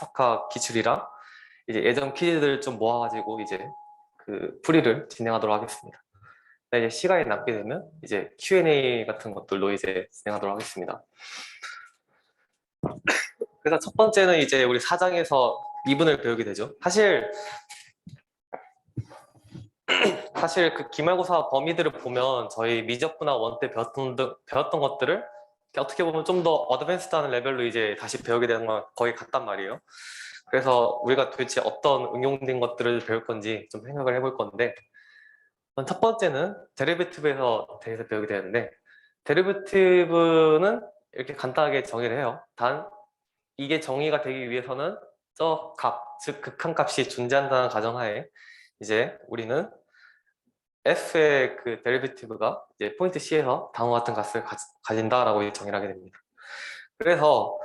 스타카 기출이랑 이제 예전 퀴즈들 좀 모아가지고 이제 그 풀이를 진행하도록 하겠습니다. 이제 시간이 남게 되면 이제 Q&A 같은 것들로 이제 진행하도록 하겠습니다. 그래서 첫 번째는 이제 우리 4장에서 미분을 배우게 되죠. 사실 그 기말고사 범위들을 보면 저희 미적분학 원 때 배웠던 것들을 어떻게 보면 좀 더 어드밴스드한 레벨로 이제 다시 배우게 되는 건 거의 같단 말이에요. 그래서 우리가 도대체 어떤 응용된 것들을 배울 건지 좀 생각을 해볼 건데, 첫 번째는 데리베티브에서 대해서 배우게 되는데, 데리베티브는 이렇게 간단하게 정의를 해요. 단 이게 정의가 되기 위해서는 저 값, 즉 극한값이 존재한다는 가정하에 이제 우리는 f의 그 데리베티브가 이제 포인트 C에서 다음과 같은 값을 가진다라고 정의를 하게 됩니다. 그래서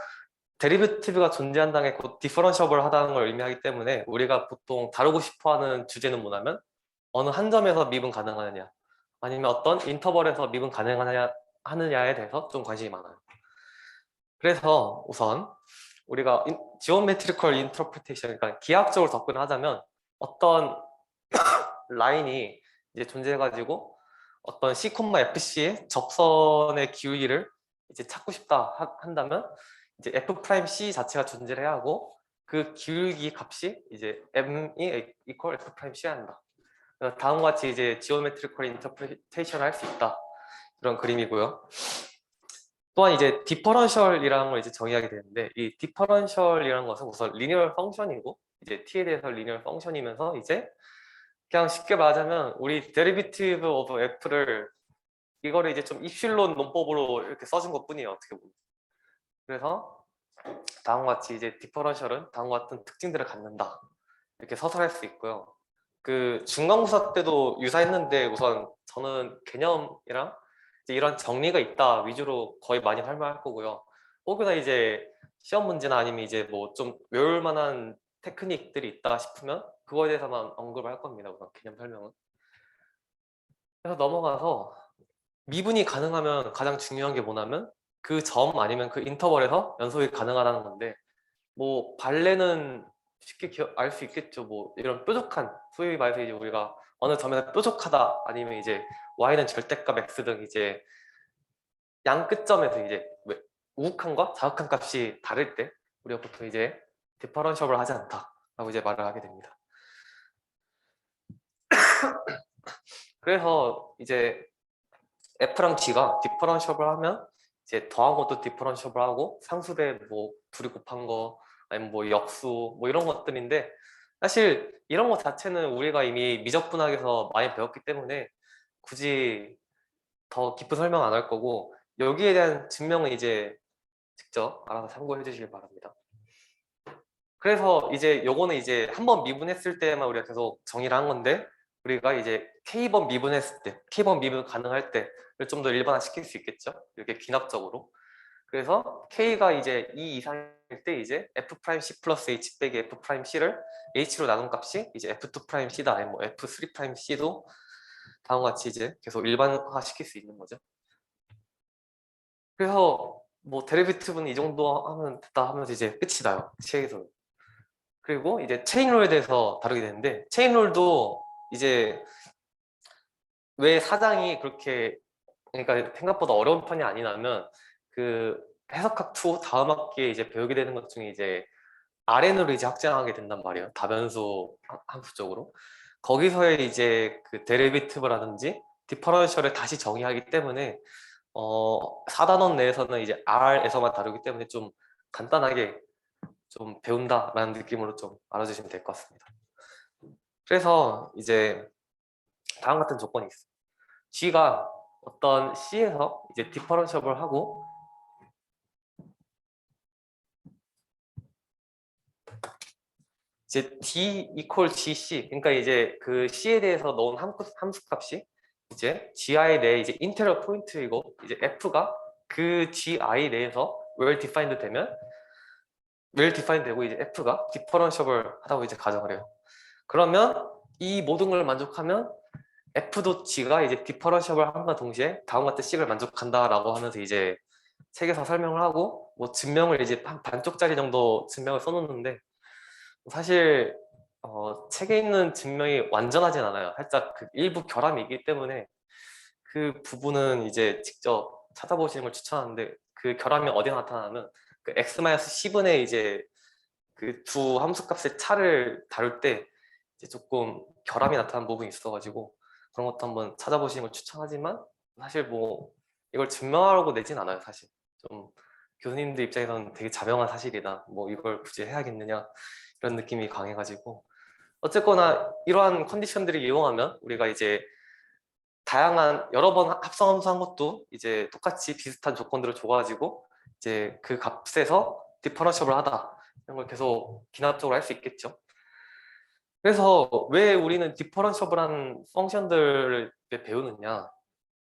데리베티브가 존재한다는 게 곧 디퍼런셔블 하다는 걸 의미하기 때문에 우리가 보통 다루고 싶어하는 주제는 뭐냐면 어느 한 점에서 미분 가능하느냐 아니면 어떤 인터벌에서 미분 가능하느냐에 대해서 좀 관심이 많아요. 그래서 우선 우리가 지오메트리컬 인터프리테이션, 그러니까 기하학적으로 접근을 하자면 어떤 라인이 이제 존재해가지고 어떤 C, FC의 접선의 기울기를 이제 찾고 싶다 한다면 이제 F'C 자체가 존재를 해야 하고 그 기울기 값이 이제 M이 equal F'C여야 한다. 다음과 같이 이제 지오메트리컬 인터프리테이션을 할 수 있다. 그런 그림이고요. 또한 이제 디퍼런셜이라는 걸 이제 정의하게 되는데 이 디퍼런셜이라는 것은 우선 리니얼 펑션이고 이제 t에 대해서 리니얼 펑션이면서 이제 그냥 쉽게 말하자면 우리 데리비티브 오브 f를 이거를 이제 좀 입실론 논법으로 이렇게 써준 것 뿐이에요, 어떻게 보면. 그래서 다음과 같이 이제 디퍼런셜은 다음과 같은 특징들을 갖는다 이렇게 서술할 수 있고요. 그 중간고사 때도 유사했는데 우선 저는 개념이랑 이제 이런 정리가 있다 위주로 거의 많이 설명할 거고요. 혹여나 이제 시험 문제나 아니면 이제 뭐 좀 외울 만한 테크닉들이 있다 싶으면 그거에 대해서만 언급을 할 겁니다. 우선 개념 설명은. 그래서 넘어가서 미분이 가능하면 가장 중요한 게 뭐냐면 그 점 아니면 그 인터벌에서 연속이 가능하다는 건데 뭐 발레는 쉽게 알 수 있겠죠. 뭐 이런 뾰족한 소위 말해서 이제 우리가 어느 점에서 뾰족하다 아니면 이제 y는 절대값 x 등 이제 양 끝점에서 이제 우극한과 자극한 값이 다를 때 우리가 보통 이제 디퍼런셜을 하지 않다라고 이제 말을 하게 됩니다. 그래서 이제 F랑 G가 디퍼런셜을 하면 이제 더한 것도 디퍼런셜을 하고 상수대 뭐 둘이 곱한 거 아니면 뭐 역수 뭐 이런 것들인데 사실 이런 것 자체는 우리가 이미 미적분학에서 많이 배웠기 때문에 굳이 더 깊은 설명 안 할 거고 여기에 대한 증명은 이제 직접 알아서 참고해 주시길 바랍니다. 그래서 이제 요거는 이제 한번 미분했을 때만 우리가 계속 정의를 한 건데 우리가 이제 K번 미분했을 때, K번 미분 가능할 때를 좀 더 일반화 시킬 수 있겠죠? 이렇게 귀납적으로. 그래서 K가 이제 2 이상일 때 이제 F'C 플러스 H 빼기 F'C를 H로 나눈 값이 이제 F2'C다, 아니면 뭐 F3'C도 다음과 같이 이제 계속 일반화 시킬 수 있는 거죠. 그래서 뭐 데리비티브는 이 정도 하면 됐다 하면서 이제 끝이 나요. 책에서는. 그리고 이제 체인롤에 대해서 다루게 되는데 체인롤도 이제 왜 사장이 그렇게 그러니까 생각보다 어려운 편이 아니냐면 그 해석학 2 다음 학기에 이제 배우게 되는 것 중에 이제 RN으로 이제 확장하게 된단 말이에요. 다변수 함수 쪽으로. 거기서의 이제 그 데리비티브라든지 디퍼런셜을 다시 정의하기 때문에 4단원 내에서는 이제 R에서만 다루기 때문에 좀 간단하게 좀 배운다라는 느낌으로 좀 알아주시면 될 것 같습니다. 그래서 이제 다음 같은 조건이 있어요. G가 어떤 C에서 이제 디퍼런셜을 하고 이제 D equal GC, 그러니까 이제 그 C에 대해서 넣은 함수 값이 이제 GI 내에 이제 인테리어 포인트이고 이제 F가 그 GI 내에서 well defined 되고 이제 F가 디퍼런셜을 하다고 이제 가정을 해요. 그러면 이 모든 걸 만족하면 F도 G가 이제 디퍼런셜을 함과 동시에 다음과 같은 C를 만족한다라고 하면서 이제 책에서 설명을 하고 뭐 증명을 이제 한 반쪽짜리 정도 증명을 써놓는데 사실 책에 있는 증명이 완전하진 않아요. 살짝 그 일부 결함이 있기 때문에 그 부분은 이제 직접 찾아보시는 걸 추천하는데 그 결함이 어디에 나타나면 그 x-10분의 이제 그 두 함수값의 차를 다룰 때 이제 조금 결함이 나타나는 부분이 있어가지고 그런 것도 한번 찾아보시는 걸 추천하지만 사실 뭐 이걸 증명하려고 내진 않아요. 사실 좀 교수님들 입장에서는 되게 자명한 사실이다 뭐 이걸 굳이 해야겠느냐 이런 느낌이 강해가지고 어쨌거나 이러한 컨디션들을 이용하면 우리가 이제 다양한 여러 번 합성함수 한 것도 이제 똑같이 비슷한 조건들을 줘가지고 이제 그 값에서 디퍼런셜을 하다 이런 걸 계속 기하학적으로 할 수 있겠죠. 그래서 왜 우리는 디퍼런셜한 펑션들을 배우느냐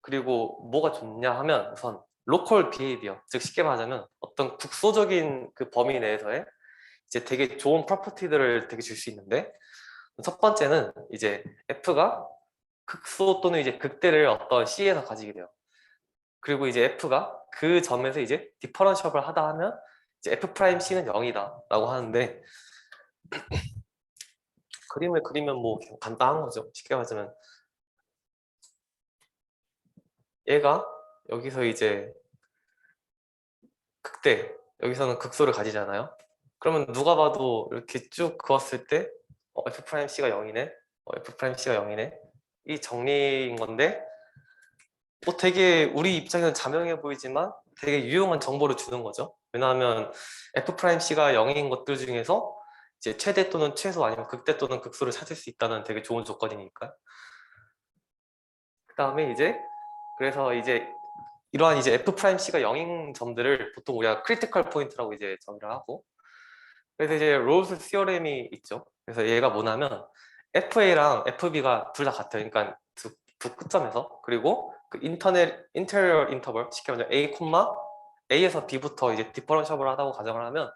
그리고 뭐가 좋냐 하면 우선 로컬 비헤이비어 즉 쉽게 말하자면 어떤 국소적인 그 범위 내에서의 이제 되게 좋은 프로퍼티들을 되게 줄 수 있는데 첫 번째는 이제 F가 극소 또는 이제 극대를 어떤 C에서 가지게 돼요. 그리고 이제 F가 그 점에서 이제 디퍼런셜을 하다 하면 이제 F'C는 0이다 라고 하는데 그림을 그리면 뭐 간단한 거죠. 쉽게 말하자면 얘가 여기서 이제 극대 여기서는 극소를 가지잖아요. 그러면 누가 봐도 이렇게 쭉 그었을 때 F'C가 0이네 F'C가 0이네 이 정리인 건데 뭐 되게 우리 입장에서는 자명해 보이지만 되게 유용한 정보를 주는 거죠. 왜냐하면 F'C가 0인 것들 중에서 이제 최대 또는 최소 아니면 극대 또는 극소를 찾을 수 있다는 되게 좋은 조건이니까. 그 다음에 이제 그래서 이제 이러한 이제 F'C가 0인 점들을 보통 우리가 크리티컬 포인트라고 이제 정의를 하고 그래서 이제 롤스 시어렘이 있죠. 그래서 얘가 뭐냐면 FA랑 FB가 둘 다 같아요. 그러니까 두 끝점에서 그리고 그 인테리어 인터벌 쉽게 말하면 A, A에서 B부터 이제 디퍼런셜을 하다고 가정을 하면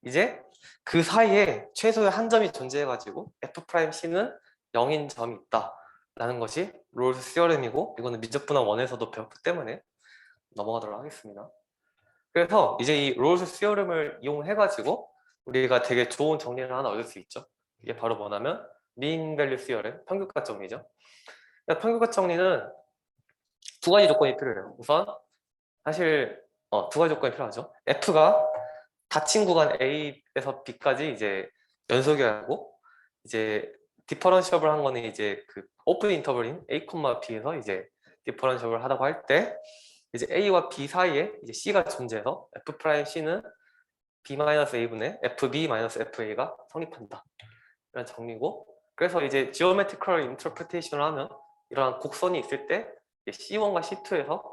이제 그 사이에 최소의 한 점이 존재해가지고 F'C는 0인 점이 있다라는 것이 롤스 시어렘이고 이거는 미적분학 원에서도 배웠기 때문에 넘어가도록 하겠습니다. 그래서 이제 이 롤스 시어렘을 이용해가지고 우리가 되게 좋은 정리를 하나 얻을 수 있죠. 이게 바로 뭐냐면 mean value theorem, 평균값 정리죠. 그러니까 평균값 정리는 두 가지 조건이 필요해요. 우선 사실 두 가지 조건이 필요하죠. F가 닫힌 구간 A에서 B까지 이제 연속이어야 하고 이제 디퍼런셜을 한 거는 이제 그 오픈 인터벌인 A, B에서 이제 디퍼런셜을 하다고 할 때 이제 A와 B 사이에 이제 C가 존재해서 F'C는 B-A분의 FB-FA가 성립한다. 이런 정리고 그래서 이제 geometrical interpretation을 하면 이러한 곡선이 있을 때 C1과 C2에서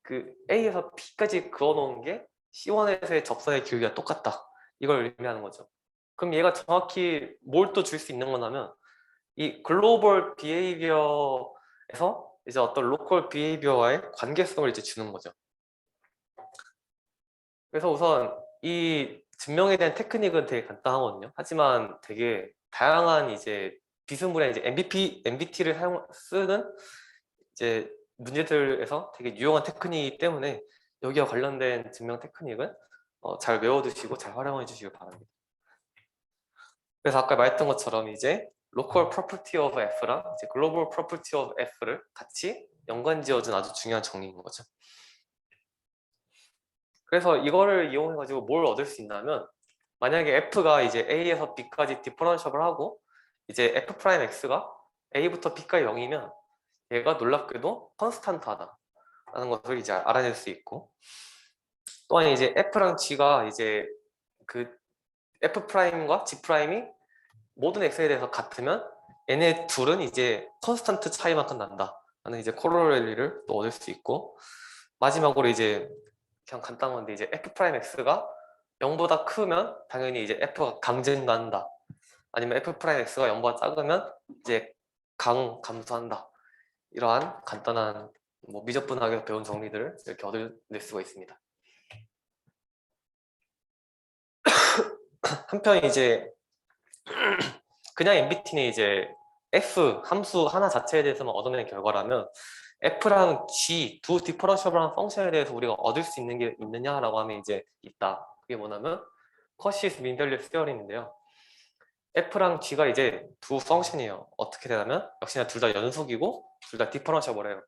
그 A에서 B까지 그어놓은 게 C1에서의 접선의 길이가 똑같다. 이걸 의미하는 거죠. 그럼 얘가 정확히 뭘 또 줄 수 있는 거냐면 이 글로벌 비헤이비어에서 이제 어떤 로컬 비헤이비어와의 관계성을 이제 주는 거죠. 그래서 우선 이 증명에 대한 테크닉은 되게 간단하거든요. 하지만 되게 다양한 이제 비스무리한 이제 MBT를 쓰는 이제 문제들에서 되게 유용한 테크닉이기 때문에 여기와 관련된 증명 테크닉은 잘 외워두시고 잘 활용해 주시길 바랍니다. 그래서 아까 말했던 것처럼 이제 local property of F랑 이제 global property of F를 같이 연관지어준 아주 중요한 정리인 거죠. 그래서 이거를 이용해 가지고 뭘 얻을 수 있냐면 만약에 F가 이제 A에서 B까지 디퍼런셜을 하고 이제 F'X가 A부터 B까지 0이면 얘가 놀랍게도 컨스탄트하다 라는 것을 이제 알아낼 수 있고 또한 이제 F랑 G가 이제 그 F'과 G'이 모든 X에 대해서 같으면 얘네 둘은 이제 컨스탄트 차이만큼 난다 라는 이제 코로렐리를 또 얻을 수 있고 마지막으로 이제 그냥 간단한 건데 이제 F'X가 0보다 크면 당연히 이제 F가 강증가한다. 아니면 F'X가 0보다 작으면 이제 감소한다. 이러한 간단한 뭐 미적분학에서 배운 정리들을 이렇게 얻어낼 수가 있습니다. 한편 이제 그냥 MBT는 이제 F 함수 하나 자체에 대해서만 얻어낸 결과라면 f랑 g 두 디퍼런셜한 펑션에 대해서 우리가 얻을 수 있는 게 있느냐라고 하면 이제 있다. 그게 뭐냐면 커시스 민델리프 스테어림인데요. f랑 g가 이제 두 펑션이에요. 어떻게 되냐면 역시나 둘 다 연속이고 둘 다 디퍼런셜이에요.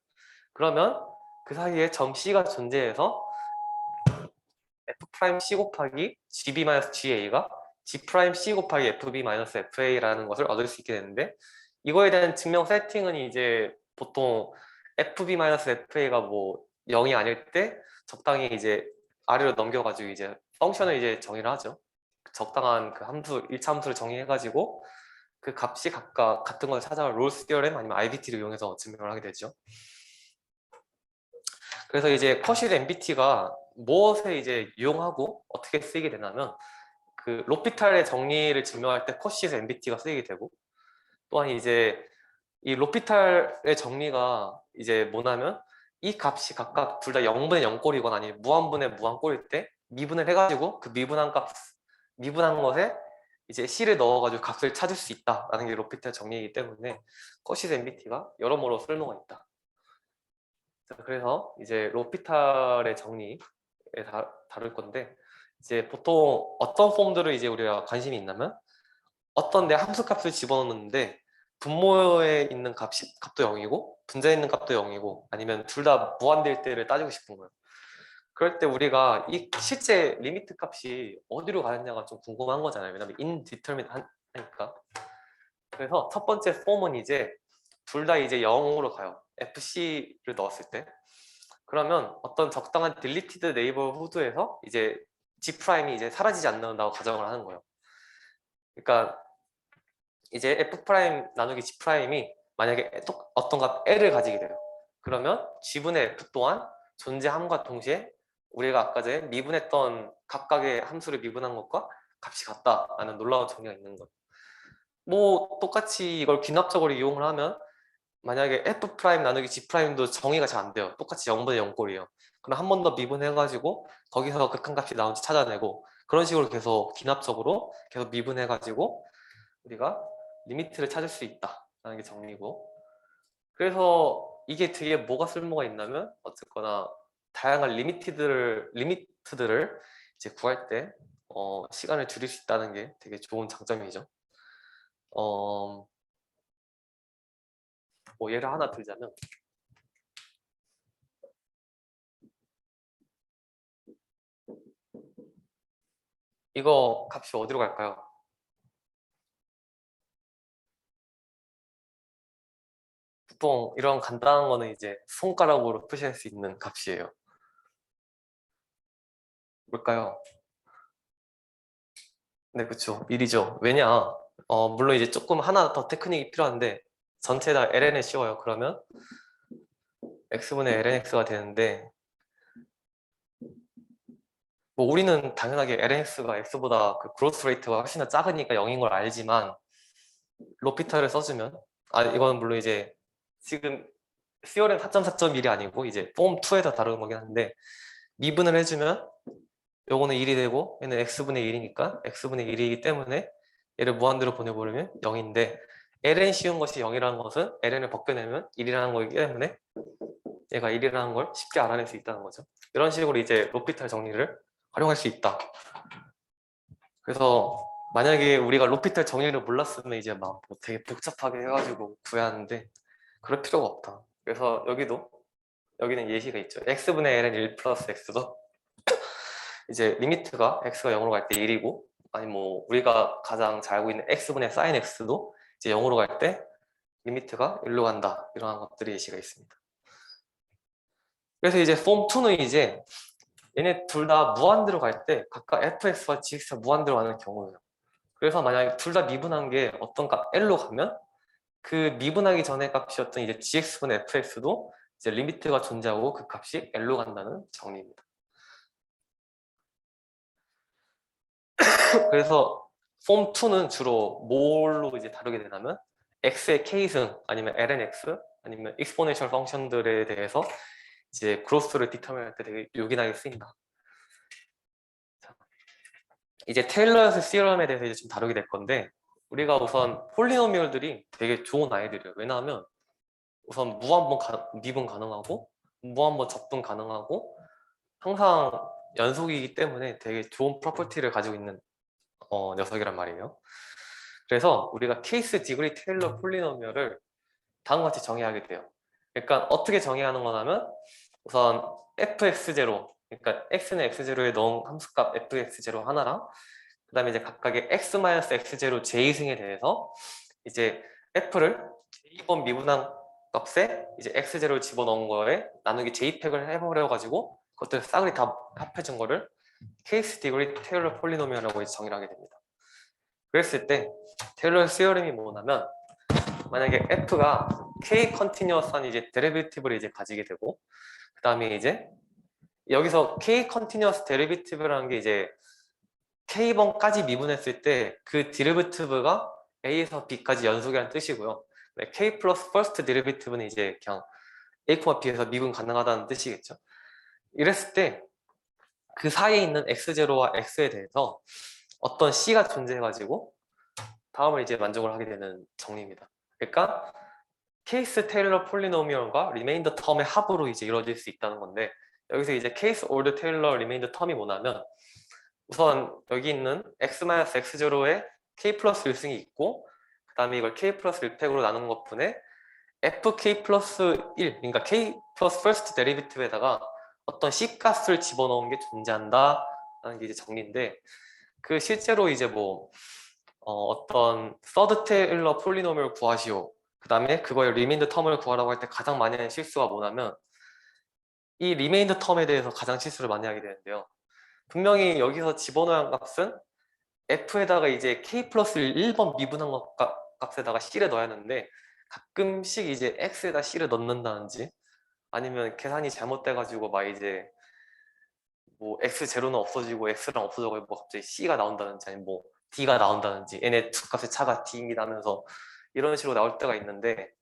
그러면 그 사이에 점 c가 존재해서 f'(c) 곱하기 gb-ga가 g'(c) 곱하기 fb-fa라는 것을 얻을 수 있게 되는데, 이거에 대한 증명 세팅은 이제 보통 fb-fa가 뭐 0이 아닐 때 적당히 이제 아래로 넘겨가지고 이제 펑션을 이제 정의를 하죠. 적당한 그 함수, 1차 함수를 정의해가지고 그 값이 각각 같은 걸 찾아가 롤스 티어렘 아니면 IBT를 이용해서 증명을 하게 되죠. 그래서 이제 컷시드 MBT가 무엇에 이제 유용하고 어떻게 쓰이게 되냐면, 그 로피탈의 정리를 증명할 때 컷시드 MBT가 쓰이게 되고, 또한 이제 이 로피탈의 정리가 이제 뭐냐면 이 값이 각각 둘 다 0분의 0꼴이거나 아니면 무한분의 무한꼴일 때 미분을 해가지고 그 미분한 것에 이제 C를 넣어가지고 값을 찾을 수 있다라는 게 로피탈 정리이기 때문에 컷시드 MBT가 여러모로 쓸모가 있다. 그래서 이제 로피탈의 정리에 다룰 건데, 이제 보통 어떤 폼들을 이제 우리가 관심이 있냐면, 어떤 내 함수값을 집어넣는데 분모에 있는 값도 0이고 분자에 있는 값도 0이고 아니면 둘 다 무한대일 때를 따지고 싶은 거예요. 그럴 때 우리가 이 실제 리미트 값이 어디로 가느냐가 좀 궁금한 거잖아요. 왜냐면 indeterminate 하니까. 그래서 첫 번째 폼은 이제 둘 다 이제 0으로 가요. FC를 넣었을 때. 그러면 어떤 적당한 deleted neighborhood에서 이제 G 프라임이 이제 사라지지 않는다고 가정을 하는 거예요. 그러니까 이제 F 프라임 나누기 G 프라임이 만약에 어떤 값 L을 가지게 돼요. 그러면 G분의 F 또한 존재함과 동시에 우리가 아까 전에 미분했던 각각의 함수를 미분한 것과 값이 같다라는 놀라운 정의가 있는 거예요. 뭐 똑같이 이걸 귀납적으로 이용을 하면 만약에 F 프라임 나누기 G 프라임도 정의가 잘 안 돼요. 똑같이 0분의 0꼴이에요. 그럼 한 번 더 미분해가지고 거기서 극한값이 나온지 찾아내고, 그런 식으로 계속 귀납적으로 계속 미분해가지고 우리가 리미트를 찾을 수 있다라는 게 정리고, 그래서 이게 되게 뭐가 쓸모가 있냐면 어쨌거나 다양한 리미트들을 이제 구할 때 시간을 줄일 수 있다는 게 되게 좋은 장점이죠. 뭐 예를 하나 들자면, 이거 값이 어디로 갈까요? 보통 이런 간단한 거는 이제 손가락으로 표시할 수 있는 값이에요. 뭘까요? 네, 그쵸. 1이죠. 왜냐? 물론 이제 조금 하나 더 테크닉이 필요한데 전체 다 ln에 씌워요. 그러면 x분의 lnx가 되는데, 뭐 우리는 당연하게 lnx가 x보다 그 그로스 레이트가 훨씬 더 작으니까 0인 걸 알지만, 로피탈을 써주면, 이거는 물론 이제 지금 시오렘 4.4.1이 아니고 이제 폼 2에서 다루는 거긴 한데, 미분을 해주면 요거는 1이 되고 얘는 x분의 1이니까 x분의 1이기 때문에 얘를 무한대로 보내버리면 0인데, ln 씌운 것이 0이라는 것은 ln을 벗겨내면 1이라는 거기 때문에 얘가 1이라는 걸 쉽게 알아낼 수 있다는 거죠. 이런 식으로 이제 로피탈 정리를 활용할 수 있다. 그래서 만약에 우리가 로피탈 정리를 몰랐으면 이제 막뭐 되게 복잡하게 해가지고 구해야 하는데 그럴 필요가 없다. 그래서 여기는 예시가 있죠. x분의 ln 1 플러스 x도 이제 리미트가 x가 0으로 갈 때 1이고, 아니 뭐 우리가 가장 잘 알고 있는 x분의 sin x도 이제 0으로 갈 때 리미트가 1로 간다. 이러한 것들이 예시가 있습니다. 그래서 이제 폼 2는 이제 얘네 둘 다 무한대로 갈 때 각각 fx와 gx가 무한대로 가는 경우예요. 그래서 만약에 둘 다 미분한 게 어떤 값 l로 가면 그 미분하기 전에 값이었던 이제 gx분의 fx도 이제 리미트가 존재하고 그 값이 l로 간다는 정리입니다. 그래서 폼 2는 주로 뭘로 이제 다루게 되냐면 x의 k승 아니면 lnx 아니면 익스포넨셜 펑션들에 대해서 이제 그로스를 디터민할 때 되게 요긴하게 쓰인다. 자, 이제 테일러스 시럼에 대해서 이제 좀 다루게 될 건데, 우리가 우선 폴리노미얼들이 되게 좋은 아이들이에요. 왜냐하면 우선 미분 가능하고 무한번 접분 가능하고 항상 연속이기 때문에 되게 좋은 프로퍼티를 가지고 있는 녀석이란 말이에요. 그래서 우리가 케이스 디그리 테일러 폴리노미얼을 다음과 같이 정의하게 돼요. 그러니까 어떻게 정의하는 거냐면 우선 fx0, 그러니까 x는 x0에 넣은 함수값 fx0 하나랑 그 다음에 이제 각각의 x-x0 j 승에 대해서 이제 f를 j 번 미분한 값에 이제 x0를 집어넣은 거에 나누기 j팩을 해버려가지고 그것들 싸그리 다 합해준 거를 케이스 디그리 테일러 폴리노미얼이라고 이제 정의를 하게 됩니다. 그랬을 때 테일러 시어림이 뭐냐면 만약에 f가 k 컨티뉴어스한 이제 데리베이티브를 이제 가지게 되고 그 다음에 이제 여기서 k 컨티뉴어스 데리베이티브라는 게 이제 k번까지 미분했을 때 그 데리베이티브가 a에서 b까지 연속이라는 뜻이고요. k 플러스 퍼스트 데리베이티브는 이제 그냥 a, b에서 미분 가능하다는 뜻이겠죠. 이랬을 때 그 사이에 있는 x0와 x에 대해서 어떤 c가 존재해가지고 다음을 이제 만족을 하게 되는 정리입니다. 그러니까 케이스 테일러 폴리노미얼과 리메인더 텀의 합으로 이제 이루어질 수 있다는 건데 여기서 이제 케이스 올드 테일러 리메인더 텀이 뭐냐면 우선 여기 있는 x-x0에 k 플러스 1승이 있고 그 다음에 이걸 k 플러스 1팩으로 나눈 것분에 fk 플러스 1, 그러니까 k 플러스 first 데리비티브에다가 어떤 c 값을 집어넣은 게 존재한다 라는 게 이제 정리인데 그 실제로 이제 뭐 어떤 서드 테일러 폴리노미얼 구하시오 그 다음에 그거의 리메인더 텀을 구하라고 할 때 가장 많이 하는 실수가 뭐냐면 이 리메인더 텀에 대해서 가장 실수를 많이 하게 되는데요. 분명히 여기서 집어넣어야 한 값은 f에다가 이제 k 플러스 1번 미분한 값에다가 c를 넣어야 하는데 가끔씩 이제 x에다 c를 넣는다든지 아니면 계산이 잘못돼가지고 막 이제 뭐 x0는 없어지고 x랑 없어져가지고 갑자기 c가 나온다든지 아니면 뭐 d가 나온다든지 얘네 두 값의 차가 d입니다 하면서 이런 식으로 나올 때가 있는데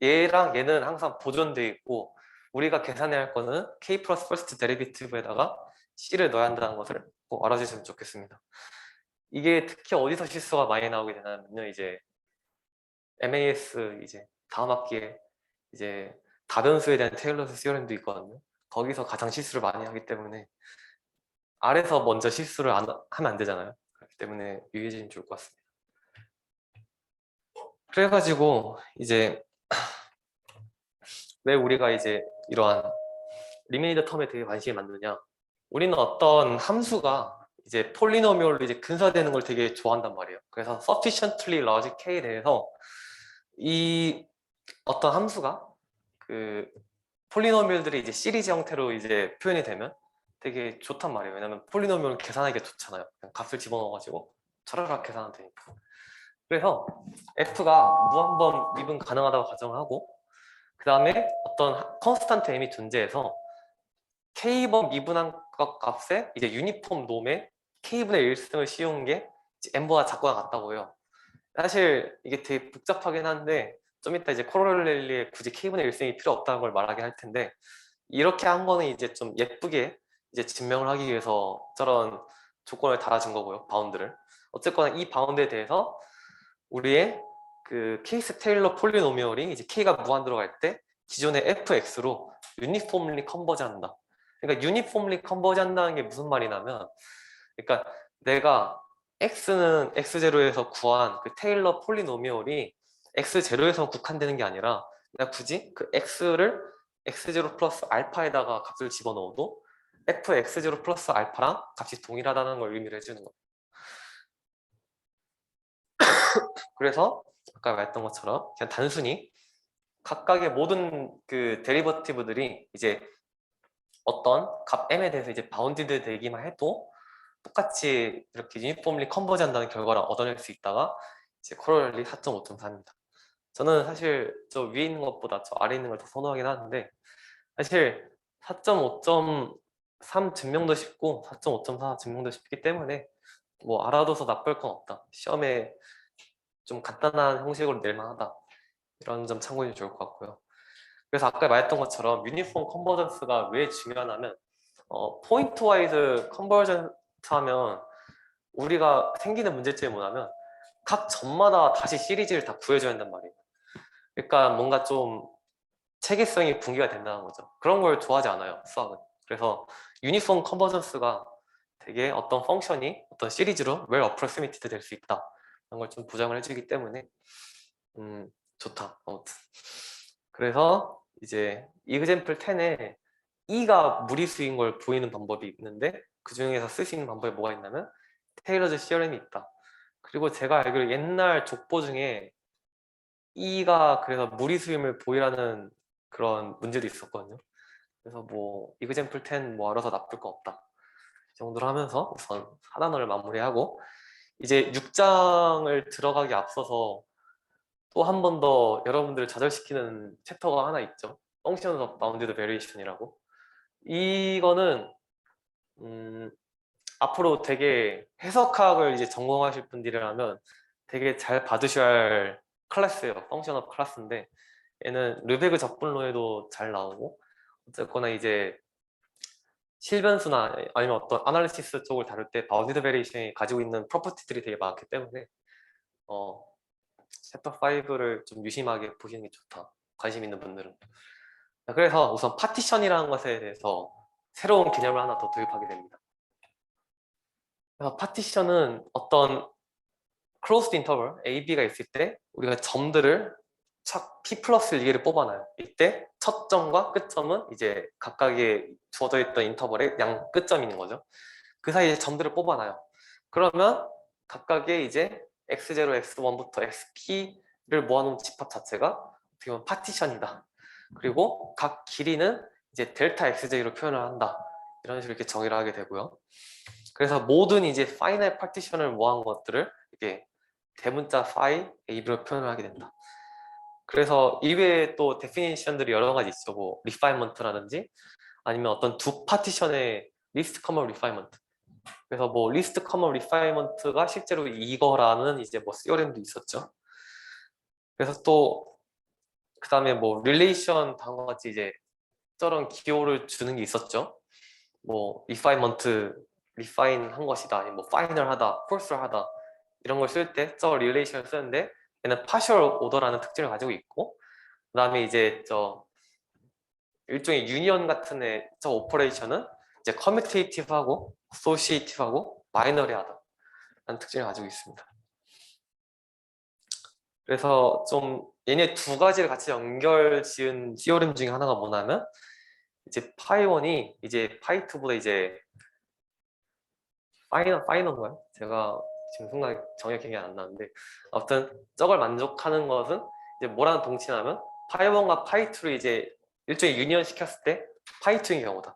얘랑 얘는 항상 보존되어 있고 우리가 계산해야 할 거는 k 플러스 퍼스트 데리비티브에다가 c를 넣어야 한다는 것을 꼭 알아주시면 좋겠습니다. 이게 특히 어디서 실수가 많이 나오게 되냐면요, 이제 MAS 이제 다음 학기에 이제 다변수에 대한 테일러스 시어렘도 있거든요. 거기서 가장 실수를 많이 하기 때문에 아래서 먼저 실수를 하면 안 되잖아요. 그렇기 때문에 유의해주시면 좋을 것 같습니다. 그래가지고 이제 왜 우리가 이제 이러한 리메이더 텀에 되게 관심이 많느냐, 우리는 어떤 함수가 이제 폴리노미얼로 이제 근사되는 걸 되게 좋아한단 말이에요. 그래서 sufficiently large k에 대해서 이 어떤 함수가 그 폴리노미얼들이 이제 시리즈 형태로 이제 표현이 되면 되게 좋단 말이에요. 왜냐면 폴리노미얼 계산하기가 좋잖아요. 그냥 값을 집어넣어가지고 차라락 계산하면 되니까. 그래서 f가 무한번 미분 가능하다고 가정하고 그 다음에 어떤 컨스탄트 m이 존재해서 k번 미분한 것 값에 이제 유니폼 놈에 k분의 1승을 씌운 게 m보다 작거나 같다고요. 사실 이게 되게 복잡하긴 한데 좀 이따 이제 코로렐리에 굳이 k분의 1승이 필요 없다는 걸 말하긴 할 텐데 이렇게 한 거는 이제 좀 예쁘게 이제 증명을 하기 위해서 저런 조건을 달아준 거고요. 바운드를. 어쨌거나 이 바운드에 대해서 우리의 그 케이스 테일러 폴리노미얼이 이제 k가 무한 들어갈 때 기존의 fx로 유니폼리 컨버지 한다. 그러니까 유니폼리 컨버지 한다는 게 무슨 말이냐면 그러니까 내가 x는 x0에서 구한 그 테일러 폴리노미얼이 x0에서 국한되는 게 아니라 내가 굳이 그 x를 x0 플러스 알파에다가 값을 집어넣어도 fx0 플러스 알파랑 값이 동일하다는 걸 의미를 해주는 거예요. 그래서 아까 말했던 것처럼 그냥 단순히 각각의 모든 그 데리버티브들이 이제 어떤 값 m에 대해서 이제 바운디드 되기만 해도 똑같이 이렇게 유니폼리 컨버지 한다는 결과를 얻어낼 수 있다가 이제 코로렐리 4.5.4입니다. 저는 사실 저 위에 있는 것보다 저 아래 있는 걸 더 선호하긴 하는데 사실 4.5.3 증명도 쉽고 4.5.4 증명도 쉽기 때문에 뭐 알아둬서 나쁠 건 없다. 시험에 좀 간단한 형식으로 낼 만하다. 이런 점 참고해 주면 좋을 것 같고요. 그래서 아까 말했던 것처럼 유니폼 컨버전스가 왜 중요하냐면 포인트 와이즈 컨버전트 하면 우리가 생기는 문제점이 뭐냐면 각 점마다 다시 시리즈를 다 구해줘야 한단 말이에요. 그러니까 뭔가 좀 체계성이 붕괴가 된다는 거죠. 그런 걸 좋아하지 않아요, 수학은. 그래서 유니폼 컨버전스가 되게 어떤 펑션이 어떤 시리즈로 well approximated 될 수 있다. 그런 걸 좀 보장을 해주기 때문에 좋다. 아무튼. 그래서 이제 example 10에 E가 무리수인 걸 보이는 방법이 있는데 그 중에서 쓸 수 있는 방법이 뭐가 있냐면 테일러즈 시어럼이 있다. 그리고 제가 알기로 옛날 족보 중에 E가 그래서 무리수임을 보이라는 그런 문제도 있었거든요. 그래서 뭐 example 10 뭐 알아서 나쁠 거 없다. 이 정도로 하면서 우선 4단원을 마무리하고 이제 6장을 들어가기 앞서서 또 한 번 더 여러분들을 좌절시키는 챕터가 하나 있죠. Functions of Bounded Variation이라고. 이거는 앞으로 되게 해석학을 이제 전공하실 분들이라면 되게 잘 봐두셔야 할 클래스예요. Function of 클래스인데 얘는 르베그 적분론에도 잘 나오고 어쨌거나 이제 실변수나 아니면 어떤 아날리시스 쪽을 다룰 때 바운디드 베리에이션이 가지고 있는 프로퍼티들이 되게 많기 때문에 챕터 5를 좀 유심하게 보시는 게 좋다. 관심 있는 분들은. 그래서 우선 파티션이라는 것에 대해서 새로운 개념을 하나 더 도입하게 됩니다. 그래서 파티션은 어떤 closed interval A, B가 있을 때 우리가 점들을 첫 P 플러스 1개를 뽑아놔요. 이때 첫 점과 끝점은 이제 각각의 주어져 있던 인터벌의 양 끝점이 있는 거죠. 그 사이에 점들을 뽑아놔요. 그러면 각각의 이제 x0, x1부터 xp를 모아놓은 집합 자체가 어떻게 보면 파티션이다. 그리고 각 길이는 이제 델타 xj로 표현을 한다. 이런 식으로 이렇게 정의를 하게 되고요. 그래서 모든 이제 파이널 파티션을 모아놓은 것들을 이렇게 대문자 phi ab로 표현을 하게 된다. 그래서 이외에 또 데피니션들이 여러 가지 있죠. 뭐 리파인먼트라든지 아니면 어떤 두 파티션의 리스트 커먼 리파인먼트. 그래서 뭐 리스트 커먼 리파인먼트가 실제로 이거라는 이제 뭐 시어렘도 있었죠. 그래서 또 그다음에 뭐 릴레이션 방과 같이 이제 저런 기호를 주는 게 있었죠. 뭐 리파인먼트 리파인 한 것이다, 아니면 뭐 파이널하다, 콜스하다 이런 걸 쓸 때 저 릴레이션을 쓰는데 얘는 파셜 오더라는 특징을 가지고 있고 그다음에 이제 저 일종의 유니언 같은 저 오퍼레이션은 이제 커뮤테이티브하고 소시에이티브하고 마이너리하다 라는 특징을 가지고 있습니다. 그래서 좀 얘네 두 가지를 같이 연결 지은 시오렘 중에 하나가 뭐냐면 이제 파이1이 이제 파이2보다 이제 파이너인가요? 제가 지금 순간 정확히 기억이 안 나는데 아무튼 저걸 만족하는 것은 이제 뭐라는 동치냐면 파이1과 파이2를 이제 일종의 유니언 시켰을 때 파이2인 경우다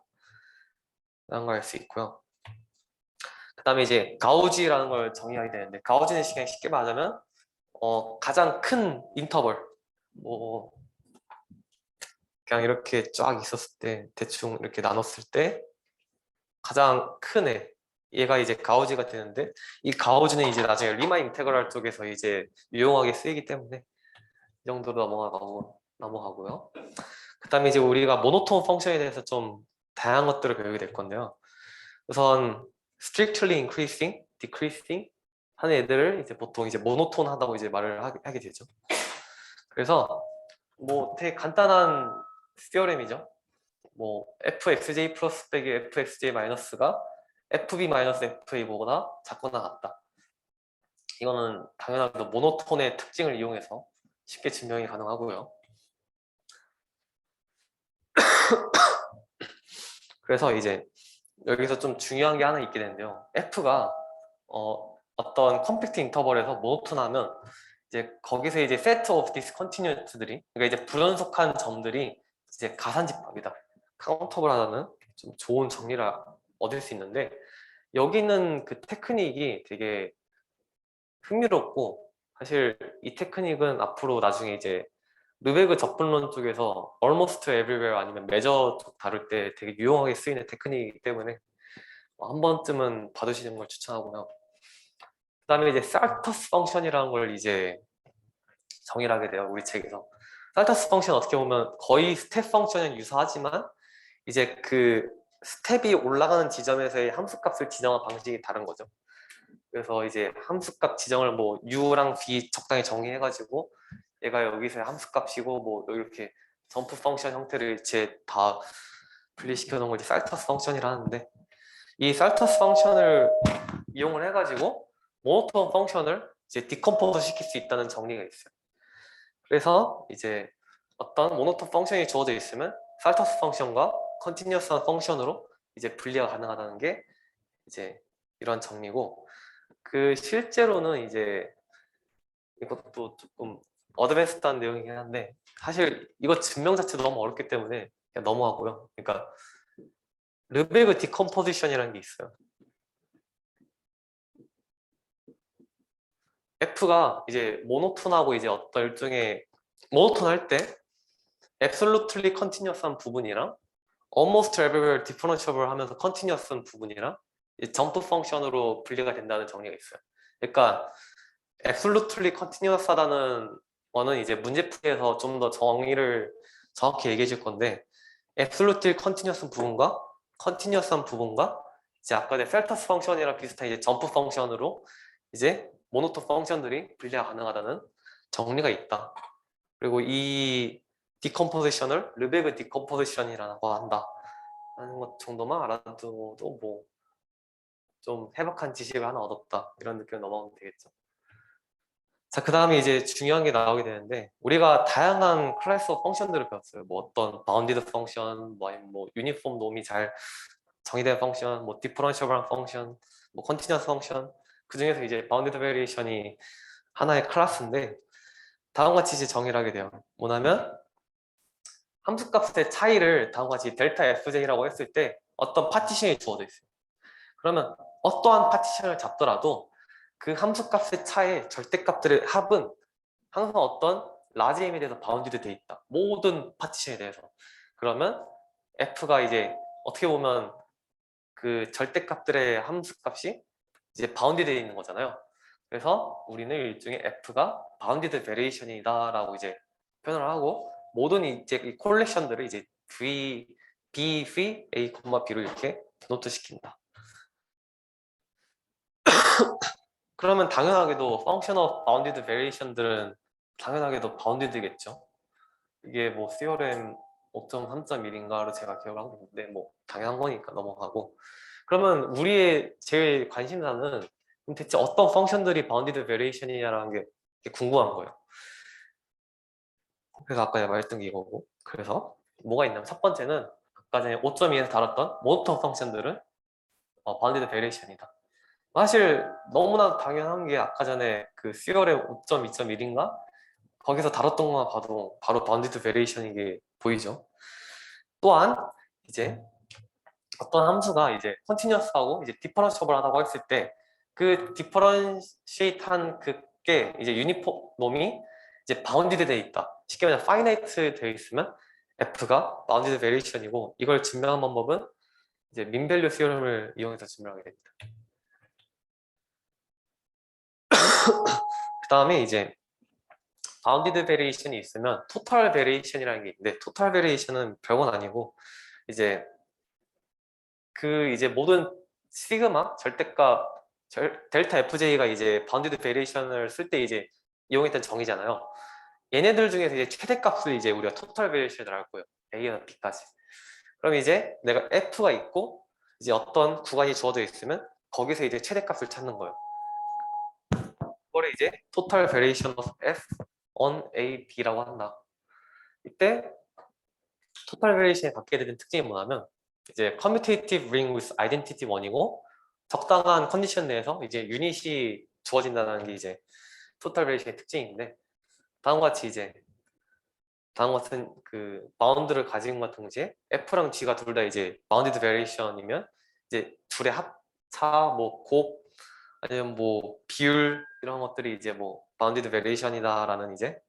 라는 걸 알 수 있고요. 그 다음에 이제 가우지라는 걸 정의하게 되는데 가우지는 그냥 쉽게 말하자면 가장 큰 인터벌 뭐 그냥 이렇게 쫙 있었을 때 대충 이렇게 나눴을 때 가장 큰 애 얘가 이제 가우지가 되는데 이 가우지는 이제 나중에 리만 인테그랄 쪽에서 이제 유용하게 쓰이기 때문에 이 정도로 넘어가고요. 그 다음에 이제 우리가 모노톤 펑션에 대해서 좀 다양한 것들을 배우게 될 건데요. 우선 strictly increasing, decreasing 하는 애들을 이제 보통 이제 모노톤하다고 이제 말을 하게 되죠. 그래서 뭐 되게 간단한 시어렘이죠. 뭐 fxj 플러스 빼기 fxj 마이너스가 fb 마이너스 fa보다 작거나 같다. 이거는 당연하게도 모노톤의 특징을 이용해서 쉽게 증명이 가능하고요. 그래서 이제 여기서 좀 중요한 게 하나 있게 되는데요. f가 어떤 컴팩트 인터벌에서 모노톤하면 이제 거기서 이제 set of discontinuity들이 그러니까 이제 불연속한 점들이 이제 가산집합이다. 카운터블하다는 좀 좋은 정리를 얻을 수 있는데 여기는 그 테크닉이 되게 흥미롭고 사실 이 테크닉은 앞으로 나중에 이제 르베그 접근론 쪽에서 almost everywhere 아니면 measure 쪽 다룰 때 되게 유용하게 쓰이는 테크닉이기 때문에 한 번쯤은 봐두시는 걸 추천하고요. 그 다음에 이제 살터스 펑션이라는 걸 이제 정의를 하게 돼요. 우리 책에서. 살터스 펑션 어떻게 보면 거의 스텝 펑션은 유사하지만 이제 그 스텝이 올라가는 지점에서의 함수값을 지정한 방식이 다른 거죠. 그래서 이제 함수값 지정을 뭐 u랑 v 적당히 정의해가지고 얘가 여기서의 함수값이고 뭐 이렇게 점프 펑션 형태를 이제 다 분리시켜 놓은 걸 이제 살터스 펑션이라 하는데, 이 살터스 펑션을 이용을 해가지고 모노톤 펑션을 이제 디컴포즈 시킬 수 있다는 정리가 있어요. 그래서 이제 어떤 모노톤 펑션이 주어져 있으면 살터스 펑션과 컨티뉴어스한 펑션으로 이제 분리가 가능하다는 게 이제 이런 정리고, 그 실제로는 이제 이것도 조금 어드밴스드한 내용이긴 한데 사실 이거 증명 자체도 너무 어렵기 때문에 그냥 넘어가고요. 그러니까 르베그 디컴포지션이라는 게 있어요. F가 이제 모노톤하고 이제 어떤 일종의 모노톤 할 때 absolutely continuous한 부분이랑 almost everywhere differentiable 하면서 continuous한 부분이랑 점프 펑션으로 분리가 된다는 정리가 있어요. 그러니까 absolutely continuous 하다는 거는 이제 문제풀이에서 좀 더 정의를 정확히 얘기해 줄 건데, absolutely continuous 부분과 continuous한 부분과 이제 아까 내 셀터스 펑션이랑 비슷한 이제 점프 펑션으로 이제 모노톤 펑션들이 분리가 가능하다는 정리가 있다. 그리고 이 디컴포지션을 르베그 디컴포지션이라고 한다 하는 것 정도만 알아두고도 뭐 좀 해박한 지식을 하나 얻었다 이런 느낌으로 넘어가면 되겠죠. 자, 그 다음에 이제 중요한 게 나오게 되는데, 우리가 다양한 클래스 오브 펑션들을 배웠어요. 뭐 어떤 바운디드 펑션, 뭐 아니면 뭐 유니폼 놈이 잘 정의된 펑션, 뭐 디퍼런셜한 펑션, 뭐 컨티뉴어스 펑션, 그 중에서 이제 바운디드 베리에이션이 하나의 클래스인데, 다음과 같이 이제 정의를 하게 돼요. 뭐냐면 함수값의 차이를 다음과 같이 델타 FJ라고 했을 때 어떤 파티션이 주어져 있어요. 그러면 어떠한 파티션을 잡더라도 그 함수값의 차의 절대값들의 합은 항상 어떤 라지 M에 대해서 바운디드 돼 있다. 모든 파티션에 대해서. 그러면 F가 이제 어떻게 보면 그 절대값들의 함수값이 이제 바운디드 돼 있는 거잖아요. 그래서 우리는 일종의 F가 바운디드 베리에이션이다라고 이제 표현을 하고, 모든 이제 이 콜렉션들을 이제 V, B, V, A, B로 이렇게 노트 시킨다. 그러면 당연하게도 펑션 오브 바운디드 베리에이션들은 당연하게도 바운디드겠죠. 이게 뭐 theorem 5.3.1인가로 제가 기억을 하고 있는데 뭐 당연한 거니까 넘어가고, 그러면 우리의 제일 관심사는 그럼 대체 어떤 펑션들이 바운디드 베리에이션이냐라는 게 궁금한 거예요. 그래서 아까 말했던 게 이거고, 그래서 뭐가 있냐면 첫 번째는 아까 전에 5.2에서 다뤘던 모노톤 펑션들은 바운디드 베리에이션이다. 사실 너무나 당연한 게 아까 전에 그 theorem 5.2.1인가 거기서 다뤘던 것만 봐도 바로 바운디드 베리에이션인 게 보이죠. 또한 이제 어떤 함수가 이제 컨티뉴어스하고 이제 디퍼런셔블하다고 했을 때 그 디퍼런시에이트한 그게 이제 유니폼이 이제 바운디드 돼 있다. 쉽게 말하면 파이나이트 되어 있으면 F가 바운디드 베리에이션이고, 이걸 증명한 방법은 이제 민밸류 시어럼을 이용해서 증명하게 됩니다. 그 다음에 이제 바운디드 베리에이션이 있으면 토탈 베리에이션이라는 게 있는데, 토탈 베리에이션은 별건 아니고 이제 그 이제 모든 시그마 절대값 델타 FJ가 이제 바운디드 베리에이션을 쓸 때 이제 이용했던 정의잖아요. 얘네들 중에서 이제 최대값을 이제 우리가 토탈 베리에이션이라고 할 거예요. A에서 B까지. 그럼 이제 내가 F가 있고 이제 어떤 구간이 주어져 있으면 거기서 이제 최대값을 찾는 거예요. 그거를 이제 토탈 베리에이션 of F on A, B라고 한다. 이때 토탈 베리에이션이 갖게 되는 특징이 뭐냐면 이제 commutative ring with identity 1이고 적당한 컨디션 내에서 이제 유닛이 주어진다는 게 이제 토탈 베리에이션의 특징인데, 다음과 같이 이제 다음 같은 그 바운드를 가진 것과 동시에 F랑 G가 둘 다 이제 바운디드 베리에이션이면 이제 둘의 합차, 뭐 곱, 아니면 뭐 비율 이런 것들이 이제 뭐 바운디드 베리에이션이다라는 이제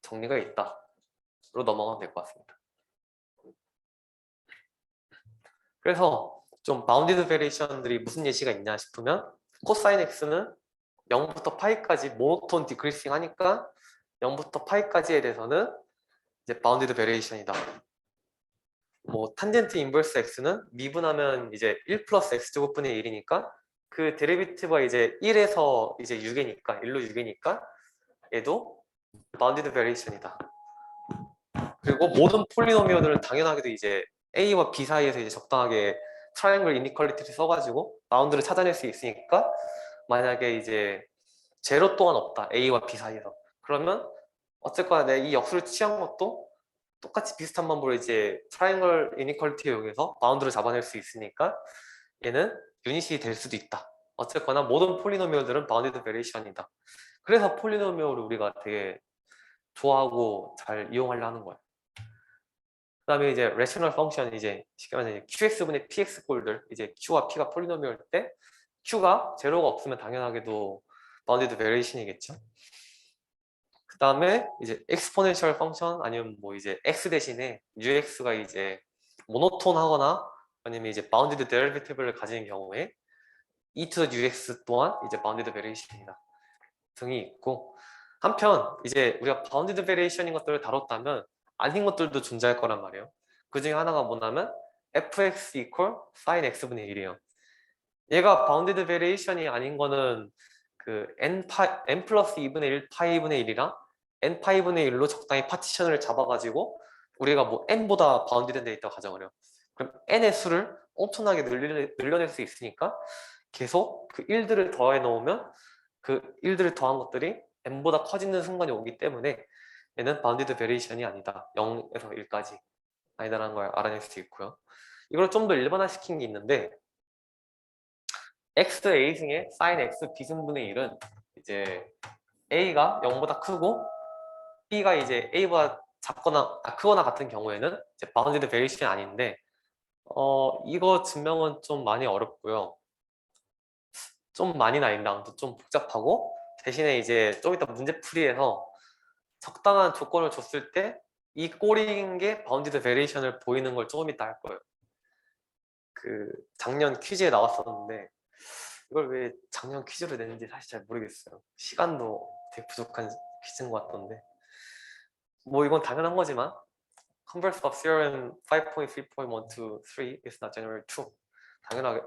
정리가 있다로 넘어가면 될 것 같습니다. 그래서 좀 바운디드 베리에이션들이 무슨 예시가 있냐 싶으면 코사인 x는 0부터 파이까지 모노톤 디크리싱 하니까 0부터 파이까지에 대해서는 이제 바운디드 베리에이션이다. 뭐 탄젠트 인버스 x는 미분하면 이제 1 플러스 x제곱분의 1이니까 그 데리비티브가 이제 1에서 이제 6이니까 1로 6이니까 얘도 바운디드 베리에이션이다. 그리고 모든 폴리노미얼들은 당연하게도 이제 A와 B 사이에서 이제 적당하게 트라이앵글 이니퀄리티를 써가지고 바운드를 찾아낼 수 있으니까 만약에 이제 제로 또한 없다 A와 B 사이에서 그러면 어쨌거나 내 이 역수를 취한 것도 똑같이 비슷한 방법으로 이제 트라이앵글 이니퀄리티에 의해서 바운드를 잡아낼 수 있으니까 얘는 유닛이 될 수도 있다. 어쨌거나 모든 폴리노미얼들은 바운디드 베리에이션이다. 그래서 폴리노미얼을 우리가 되게 좋아하고 잘 이용하려 하는 거야. 그 다음에 이제 레셔널 펑션 이제 쉽게 말해서 qx분의 px 꼴들 이제 q와 p가 폴리노미얼 때 q가 제로가 없으면 당연하게도 바운디드 베리에이션이겠죠. 그 다음에 이제 exponential 펑션 아니면 뭐 이제 x 대신에 ux가 이제 모노톤하거나 아니면 이제 바운디드 데리베이티브를 가진 경우에 e to the ux 또한 이제 바운디드 베리에이션이다 등이 있고 한편 이제 우리가 바운디드 베리에이션인 것들을 다뤘다면 아닌 것들도 존재할 거란 말이에요. 그 중에 하나가 뭐냐면 fx equal sin x분의 1이에요. 얘가 바운디드 베리에이션이 아닌 거는 그 n 플러스 2분의 1 파이분의 1이랑 n 파이분의 1로 적당히 파티션을 잡아가지고 우리가 뭐 n보다 바운디드 돼 있다고 가정을 해요. 그럼 n의 수를 엄청나게 늘려낼 수 있으니까 계속 그 1들을 더해 놓으면 그 1들을 더한 것들이 n보다 커지는 순간이 오기 때문에 얘는 바운디드 베리에이션이 아니다. 0에서 1까지 아니다라는 걸 알아낼 수 있고요. 이걸 좀 더 일반화시킨 게 있는데 xa 중에 sin x 비승분의 1은 이제 a가 0보다 크고 b가 이제 a보다 작거나 크거나 같은 경우에는 이제 바운디드 베리에이션이 아닌데 이거 증명은 좀 많이 어렵고요. 좀 많이 나인다. 아무튼 좀 복잡하고 대신에 이제 좀 이따 문제풀이에서 적당한 조건을 줬을 때 이 꼴인 게 바운디드 베리에이션을 보이는 걸 조금 이따 할 거예요. 그 작년 퀴즈에 나왔었는데 이걸 왜 작년 퀴즈로 냈는지 사실 잘 모르겠어요. 시간도 되게 부족한 퀴즈인 것 같던데 뭐 이건 당연한 거지만 Converse of theorem 5.3.123 is not generally true.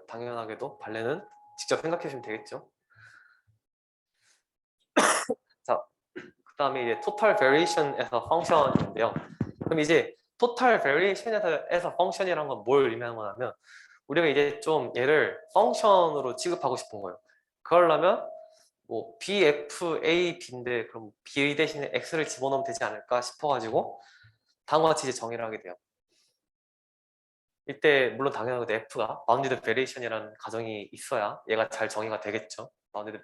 당연하게도 발레는 직접 생각해 주시면 되겠죠. 자, 그 다음에 이제 total variation에서 펑션인데요. 그럼 이제 total variation에서 펑션이란 건 뭘 의미하는 거냐면 우리가 이제 좀 얘를 펑션으로 취급하고 싶은 거예요. 그러려면 뭐 bf a b인데 그럼 b 대신에 x를 집어넣으면 되지 않을까 싶어가지고 다음과 같이 이제 정의를 하게 돼요. 이때 물론 당연하게도 f가 바운디드 베리에이션이라는 가정이 있어야 얘가 잘 정의가 되겠죠. 바운디드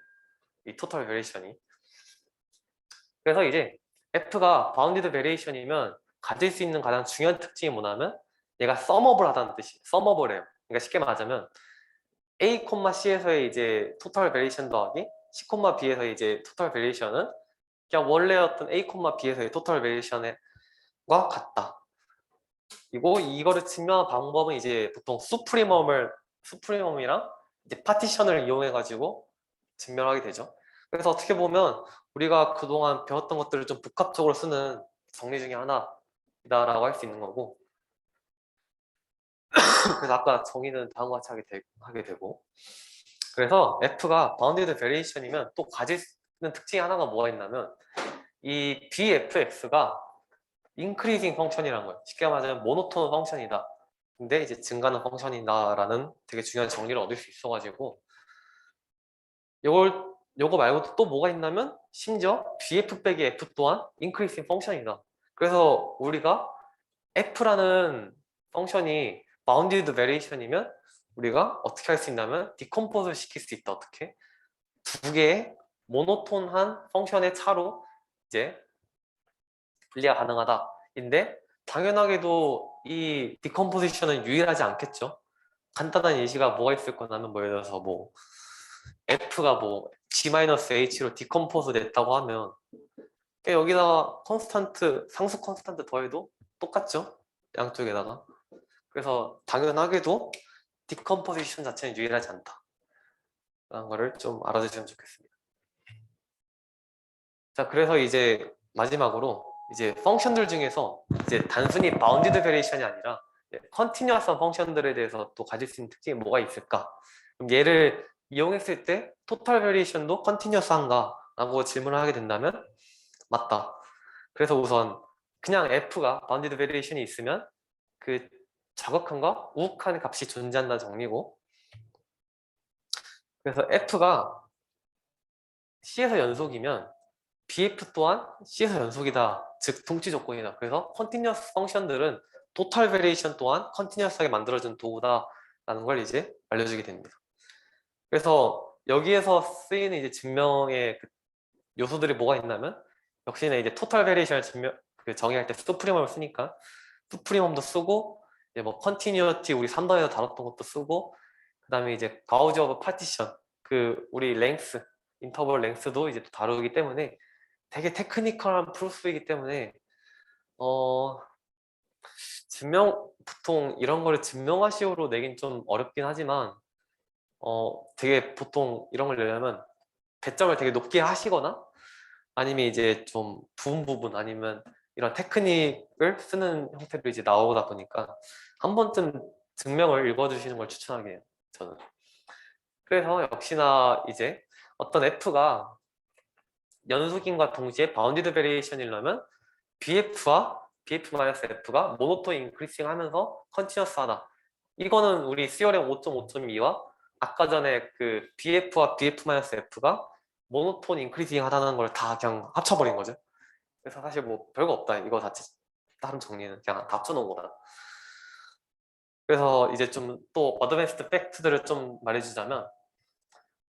이 토탈 베리에이션이. 그래서 이제 f가 바운디드 베리에이션이면 가질 수 있는 가장 중요한 특징이 뭐냐면 얘가 썸업을 하다는 뜻이 썸업을 해요. 그러니까 쉽게 말하자면 a, c에서의 이제 토탈 베리에이션 더하기 c, b에서의 이제 토탈 베리에이션은 그냥 원래였던 a, b에서의 토탈 베리에이션과 같다. 그리고 이거를 증명한 방법은 이제 보통 수프리멈이랑 이제 파티션을 이용해 가지고 증명하게 되죠. 그래서 어떻게 보면 우리가 그동안 배웠던 것들을 좀 복합적으로 쓰는 정리 중에 하나다라고 할 수 있는 거고. 그래서 아까 정의는 다음과 같이 하게 되고. 그래서 F가 바운디드 베리에이션이면 또 가지는 특징이 하나가 뭐가 있냐면 이 BFX가 인크리징 펑션이라는 거예요. 쉽게 말하자면 모노톤 펑션이다. 근데 이제 증가하는 펑션이다라는 되게 중요한 정리를 얻을 수 있어가지고 요거 말고도 또 뭐가 있냐면 심지어 BF 빼기 F 또한 인크리징 펑션이다. 그래서 우리가 F라는 펑션이 바운디드 베리에이션이면 우리가 어떻게 할 수 있냐면 디컴포즈 시킬 수 있다. 어떻게? 두 개의 모노톤한 펑션의 차로 이제 분리가 가능하다. 인데 당연하게도 이 디컴포지션은 유일하지 않겠죠. 간단한 예시가 뭐가 있을 거냐면 뭐 예를 들어서 뭐 F가 뭐 G-H로 디컴포즈 됐다고 하면 여기다가 상수 컨스탄트 더해도 똑같죠. 양쪽에다가. 그래서 당연하게도 디컴포지션 자체는 유일하지 않다. 라는 거를 좀 알아주시면 좋겠습니다. 자, 그래서 이제 마지막으로 이제 펑션들 중에서 이제 단순히 바운디드 베리에이션이 아니라 컨티뉴어스한 펑션들에 대해서 또 가질 수 있는 특징이 뭐가 있을까? 그럼 얘를 이용했을 때 토탈 베리에이션도 컨티뉴어스한가? 라고 질문을 하게 된다면 맞다. 그래서 우선 그냥 f가 바운디드 베리에이션이 있으면 그 자극한과 우극한 값이 존재한다는 정리고, 그래서 f가 C에서 연속이면 BF 또한 C에서 연속이다. 즉 동치 조건이다. 그래서 컨티뉴어스 펑션들은 토탈 베리에이션 또한 컨티뉴어스하게 만들어진 도구다라는 걸 이제 알려주게 됩니다. 그래서 여기에서 쓰이는 이제 증명의 그 요소들이 뭐가 있냐면, 역시나 이제 토탈 베리에이션을 정의할 때 수프리멈을 쓰니까 수프리멈도 쓰고, 이제 뭐 컨티뉴어티 우리 3단에서 다뤘던 것도 쓰고, 그다음에 이제 가우지 오브 파티션 그 우리 랭스 인터벌 랭스도 이제 또 다루기 때문에 되게 테크니컬한 프로스이기 때문에 어 보통 이런 거를 증명하시오로 내긴 좀 어렵긴 하지만 되게 보통 이런 걸 내려면 배점을 되게 높게 하시거나 아니면 이제 좀 부분 부분 아니면 이런 테크닉을 쓰는 형태로 이제 나오다 보니까 한 번쯤 증명을 읽어주시는 걸 추천하게 해요, 저는. 그래서 역시나 이제 어떤 f가 연속인과 동시에 바운디드 베리에이션이려면 BF와 BF-F가 모노톤 인크리싱 하면서 컨티뉴어스하다. 이거는 우리 시어렘 5.5.2와 아까 전에 그 BF와 BF-F가 모노톤 인크리징 하다는 걸 다 그냥 합쳐버린 거죠. 그래서 사실 뭐 별거 없다. 이거 자체 다른 정리는 그냥 다 합쳐놓은 거다. 그래서 이제 좀 또 어드밴스드 팩트들을 좀 말해주자면,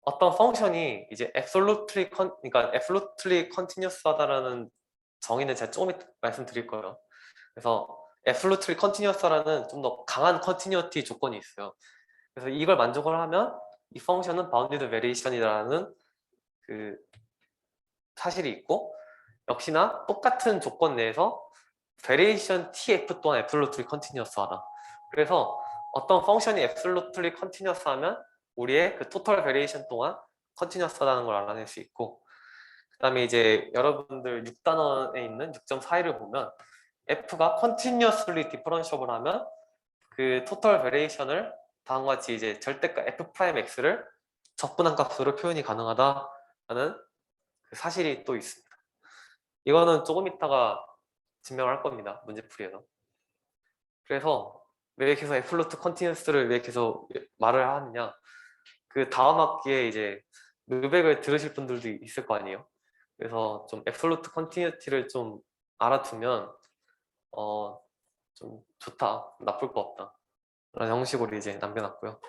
어떤 펑션이 이제 그러니까 absolutely continuous하다라는 정의는 제가 조금 이따 말씀드릴 거예요. 그래서 absolutely continuous라는 좀 더 강한 continuity 조건이 있어요. 그래서 이걸 만족을 하면 이 펑션은 bounded variation이라는 그 사실이 있고, 역시나 똑같은 조건 내에서 variation tf 또한 absolutely continuous하다. 그래서 어떤 펑션이 absolutely continuous 하면 우리의 그 total variation 동안 continuous하다는 걸 알아낼 수 있고, 그 다음에 이제 여러분들 6단원에 있는 6.41을 보면 f가 continuously differentiable 하면 그 total variation을 다음과 같이 이제 절대값 f'x를 적분한 값으로 표현이 가능하다라는 그 사실이 또 있습니다. 이거는 조금 있다가 증명을 할 겁니다, 문제풀이에서. 그래서 왜 계속 애플루트 컨티뉴스를 왜 계속 말을 하느냐, 그 다음 학기에 이제 르벡을 들으실 분들도 있을 거 아니에요. 그래서 좀 애플루트 컨티뉴티를 좀 알아두면 좀 좋다, 나쁠 거 없다 그런 형식으로 이제 남겨놨고요.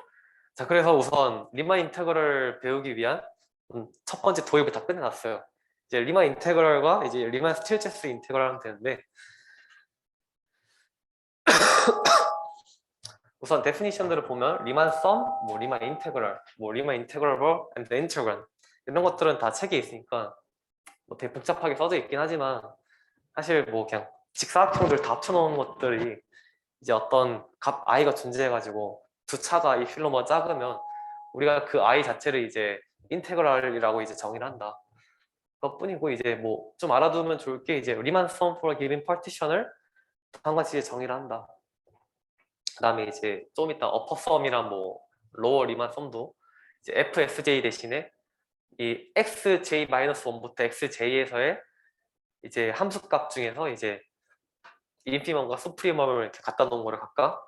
자, 그래서 우선 리만 인테그럴을 배우기 위한 첫 번째 도입을 다 끝내놨어요. 이제 리만 인테그럴과 이제 리만 스틸체스 인테그럴 하면 되는데, 우선 데피니션들을 보면 리만 썸, 뭐 리만 인테그럴, 뭐 리만 인테그러블 앤드 인테그란 이런 것들은 다 책에 있으니까 뭐 되게 복잡하게 써져 있긴 하지만, 사실 뭐 그냥 직사각형들 다 합쳐놓은 것들이 이제 어떤 값 i가 존재해가지고 두 차가 이 필로모가 작으면 우리가 그 i 자체를 이제 인테그랄이라고 이제 정의를 한다. 그것뿐이고, 이제 뭐 좀 알아두면 좋을 게 이제 리만 sum for a given partition을 다음과 같이 정의를 한다. 그 다음에 이제 좀 이따 어퍼 썸이랑 뭐 로어 리만 썸도 이제 fsj 대신에 이 xj-1부터 xj에서의 이제 함수값 중에서 이제 인피멈과 수프리멈을 이렇게 갖다 놓은 거를 각각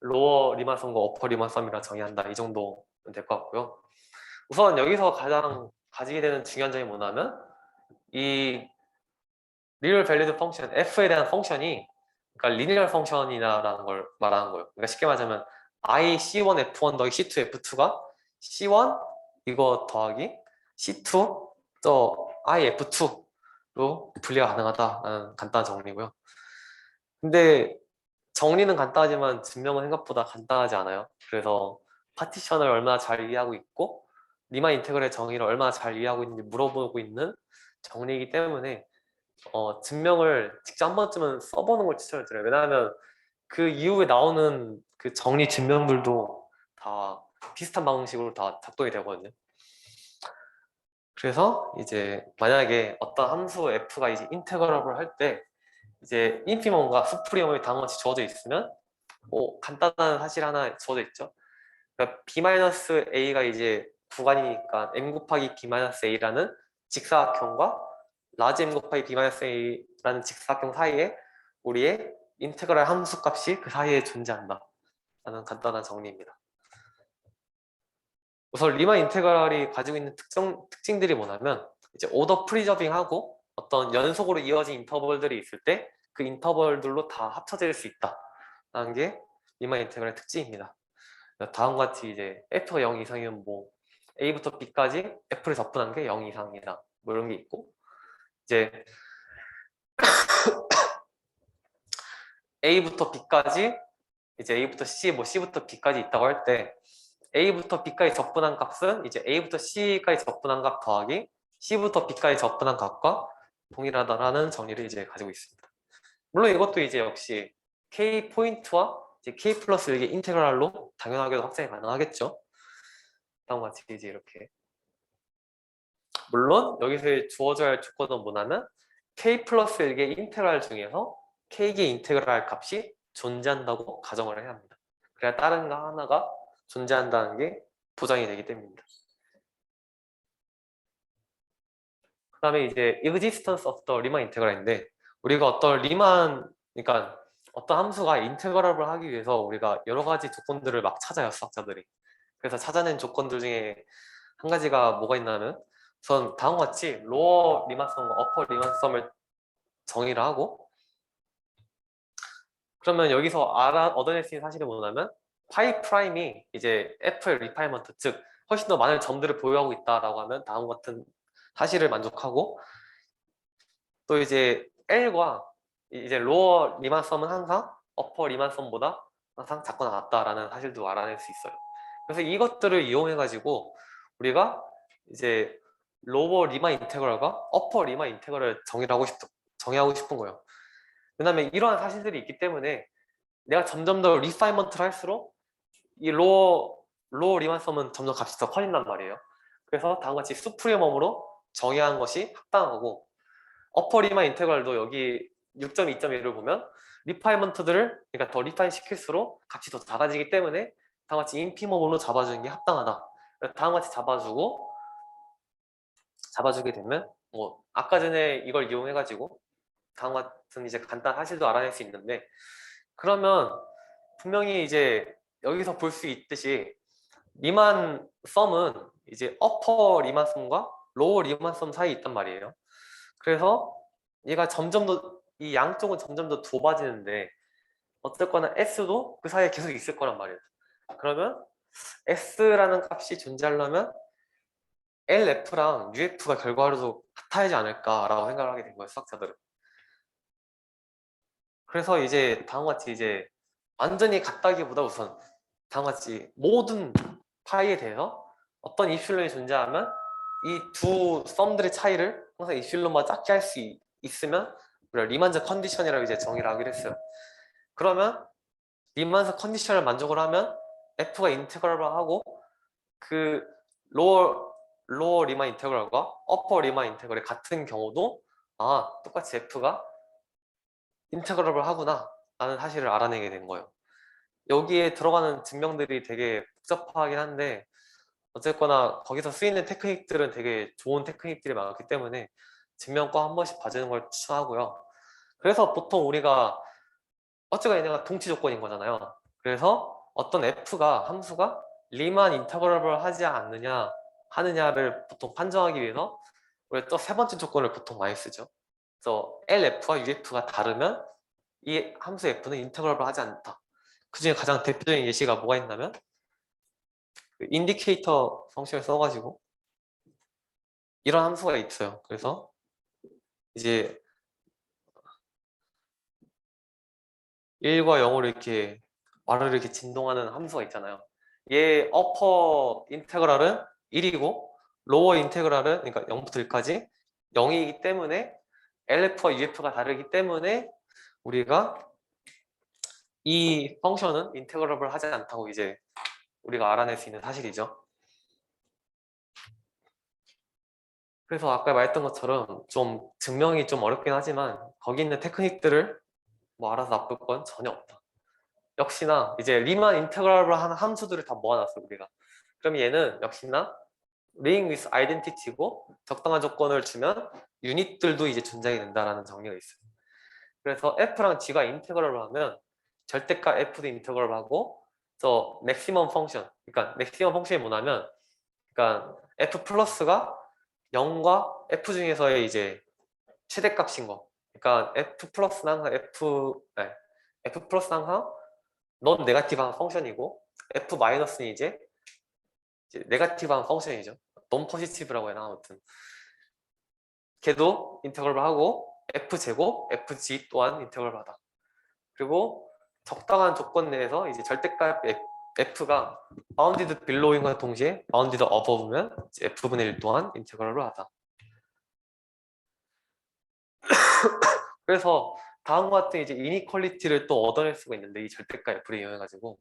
로어 리만 썸과 어퍼 리만 썸이라 정의한다. 이 정도면 될 것 같고요. 우선 여기서 가장 가지게 되는 중요한 점이 뭐냐면, 이 리얼 밸리드 펑션 f에 대한 펑션이 그러니까 리니얼 펑션이라는 걸 말하는 거예요. 그러니까 쉽게 말하자면 i c1 f1 더하기 c2 f2가 c1 이거 더하기 c2 저 i f2로 분리가 가능하다라는 간단한 정리고요. 근데 정리는 간단하지만 증명은 생각보다 간단하지 않아요. 그래서 파티션을 얼마나 잘 이해하고 있고 리만 인테그럴의 정의를 얼마나 잘 이해하고 있는지 물어보고 있는 정리이기 때문에 증명을 직접 한 번쯤은 써보는 걸 추천을 드려요. 왜냐하면 그 이후에 나오는 그 정리 증명들도 다 비슷한 방식으로 다 작동이 되거든요. 그래서 이제 만약에 어떤 함수 f가 이제 인테그럴을 할 때 이제 인피멈과 수프리멈이 당연히 주어져 있으면 뭐 간단한 사실 하나 주어져 있죠. 그러니까 b-a가 이제 구간이니까 m 곱하기 b-a라는 직사각형과 라지 m 곱하기 b-a라는 직사각형 사이에 우리의 인테그랄 함수 값이 그 사이에 존재한다 라는 간단한 정리입니다. 우선 리만 인테그랄이 가지고 있는 특징들이 뭐냐면 이제 오더 프리저빙하고 어떤 연속으로 이어진 인터벌들이 있을 때 그 인터벌들로 다 합쳐질 수 있다라는 게 리만 인테그랄의 특징입니다. 다음과 같이 이제 f가 0 이상이면 뭐 a부터 b까지 f를 접근한 게 0 이상이다 뭐 이런 게 있고, 이제 a부터 b까지 이제 a부터 c 뭐 c부터 b까지 있다고 할 때 a부터 b까지 접근한 값은 이제 a부터 c까지 접근한 값 더하기 c부터 b까지 접근한 값과 동일하다라는 정리를 이제 가지고 있습니다. 물론 이것도 이제 역시 k 포인트와 이제 k 플러스 1의 인테그랄로 당연하게도 확장이 가능하겠죠. 다음과 같이 이제 이렇게, 물론 여기서 주어져야 할 조건은 뭐냐면 k 플러스 1의 인테그랄 중에서 k의 인테그랄 값이 존재한다고 가정을 해야 합니다. 그래야 다른 거 하나가 존재한다는 게 보장이 되기 때문입니다. 그 다음에 이제 existence of the Riemann integral인데, 우리가 어떤 리만, 그러니까 어떤 함수가 인테그랄을 하기 위해서 우리가 여러 가지 조건들을 막 찾아요, 수학자들이. 그래서 찾아낸 조건들 중에 한 가지가 뭐가 있냐면 우선 다음과 같이 로어 리만썸과 어퍼 리만썸을 정의를 하고, 그러면 여기서 얻어낼 수 있는 사실이 뭐냐면 파이 프라임이 이제 f의 리파이먼트, 즉 훨씬 더 많은 점들을 보유하고 있다라고 하면 다음 같은 사실을 만족하고, 또 이제 L과 이제 로어 리만썸은 항상 어퍼 리만썸보다 항상 작거나 같다라는 사실도 알아낼 수 있어요. 그래서 이것들을 이용해 가지고 우리가 이제 로어 리만 인테그럴과 어퍼 리만 인테그럴을 정의하고 싶은 거예요. 왜냐면 이러한 사실들이 있기 때문에 내가 점점 더 리파이먼트를 할수록 이 로어 리만썸은 점점 값이 더 커진단 말이에요. 그래서 다음과 같이 수프리멈으로 정의한 것이 합당하고, 어퍼 리만 인테그랄도 여기 6.2.1을 보면 리파이먼트들을 그러니까 더 리파인 시킬수록 값이 더 작아지기 때문에 다음과 같이 인피멈으로 잡아주는 게 합당하다. 다음과 같이 잡아주게 되면 뭐 아까 전에 이걸 이용해 가지고 다음 같은 이제 간단한 사실도 알아낼 수 있는데, 그러면 분명히 이제 여기서 볼 수 있듯이 리만 썸은 이제 어퍼 리만 썸과 로어 리만 썸 사이에 있단 말이에요. 그래서 얘가 점점 더 이 양쪽은 점점 더 좁아지는데 어쨌거나 S도 그 사이에 계속 있을 거란 말이에요. 그러면 S라는 값이 존재하려면 LF랑 UF가 결과로도 같아야지 않을까라고 생각을 하게 된 거예요, 수학자들은. 그래서 이제 다음과 같이 이제 완전히 같다기보다 우선 다음과 같이 모든 파이에 대해서 어떤 입실론이 존재하면 이 두 썸들의 차이를 항상 입실론만 작게 할 수 있으면 우리가 리만즈 컨디션이라고 이제 정의를 하기로 했어요. 그러면 리만즈 컨디션을 만족을 하면 F가 인테그랄을 하고 그 로어 리만 인테그랄과 어퍼 리만 인테그랄이 같은 경우도 똑같이 F가 인테그랄을 하구나 라는 사실을 알아내게 된 거예요. 여기에 들어가는 증명들이 되게 복잡하긴 한데 어쨌거나 거기서 쓰이는 테크닉들은 되게 좋은 테크닉들이 많기 때문에 증명 꼭 한 번씩 봐주는 걸 추천하고요. 그래서 보통 우리가 어쩌가 얘네가 동치 조건인 거잖아요. 그래서 어떤 함수가 리만 인터그럴을 하지 않느냐 하느냐를 보통 판정하기 위해서 우리가 또 세 번째 조건을 보통 많이 쓰죠. 그래서 LF와 UF가 다르면 이 함수 F는 인터그럴을 하지 않다. 그 중에 가장 대표적인 예시가 뭐가 있냐면 그 인디케이터 펑션을 써가지고 이런 함수가 있어요. 그래서 이제 1과 0으로 이렇게 말을 이렇게 진동하는 함수가 있잖아요. 얘 어퍼 인테그랄은 1이고 로어 인테그랄은 그러니까 0부터 1까지 0이기 때문에 LF와 UF가 다르기 때문에 우리가 이 펑션은 인테그럴을 하지 않다고 이제 우리가 알아낼 수 있는 사실이죠. 그래서 아까 말했던 것처럼 좀 증명이 좀 어렵긴 하지만 거기 있는 테크닉들을 뭐 알아서 나쁠 건 전혀 없다. 역시나 이제 리만 인테그랄을 하는 함수들을 다 모아놨어 우리가. 그럼 얘는 역시나 ring with identity고 적당한 조건을 주면 유닛들도 이제 존재하게 된다라는 정리가 있어요. 그래서 f랑 g가 인테그럴을 하면 절대값 f도 인테그럴을 하고 저 맥시멈 펑션, 그러니까 맥시멈 펑션이 뭐냐면, 그러니까 f 플러스가 0과 f 중에서의 이제 최대값인 거. 그러니까 f 플러스는 항상 f 플러스는 항상 넌 네가티브한 펑션이고 f 마이너스는 이제 네가티브한 펑션이죠. 넌 포지티브라고 해나 아무튼. 걔도 인테그럴 하고 f제곱, fg 또한 인테그럴 받아. 그리고 적당한 조건 내에서 이제 절대값 f가 bounded below인과 동시에 bounded above면 f분의 1 또한 인테그럴을 하다. 그래서 다음과 같은 이제 이니퀄리티를 또 얻어낼 수가 있는데, 이 절대값 f를 이용해 가지고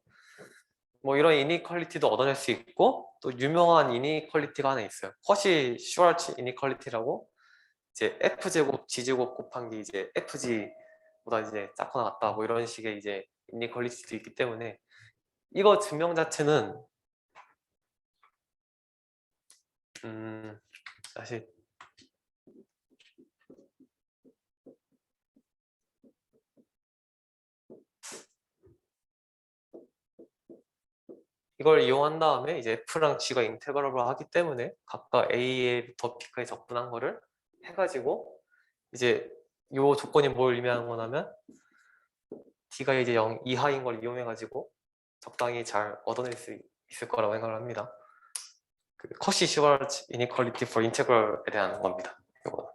뭐 이런 이니퀄리티도 얻어낼 수 있고, 또 유명한 이니퀄리티가 하나 있어요. 커시 슈왈츠 이니퀄리티라고, 이제 f제곱 g제곱 곱한 게 이제 fg보다 이제 작거나 같다, 뭐 이런 식의 이제 이니퀄리티도 있기 때문에 이거 증명 자체는 사실 이걸 이용한 다음에 이제 f랑 g가 인테그럴을 하기 때문에 각각 a에부터 b까지 적분한 거를 해가지고 이제 요 조건이 뭘 의미하는 거냐면 d가 이제 0 이하인 걸 이용해 가지고 적당히 잘 얻어낼 수 있을 거라고 생각을 합니다. 그 커시 슈왈츠 이니퀄리티 for integral에 대한 겁니다. 이거는.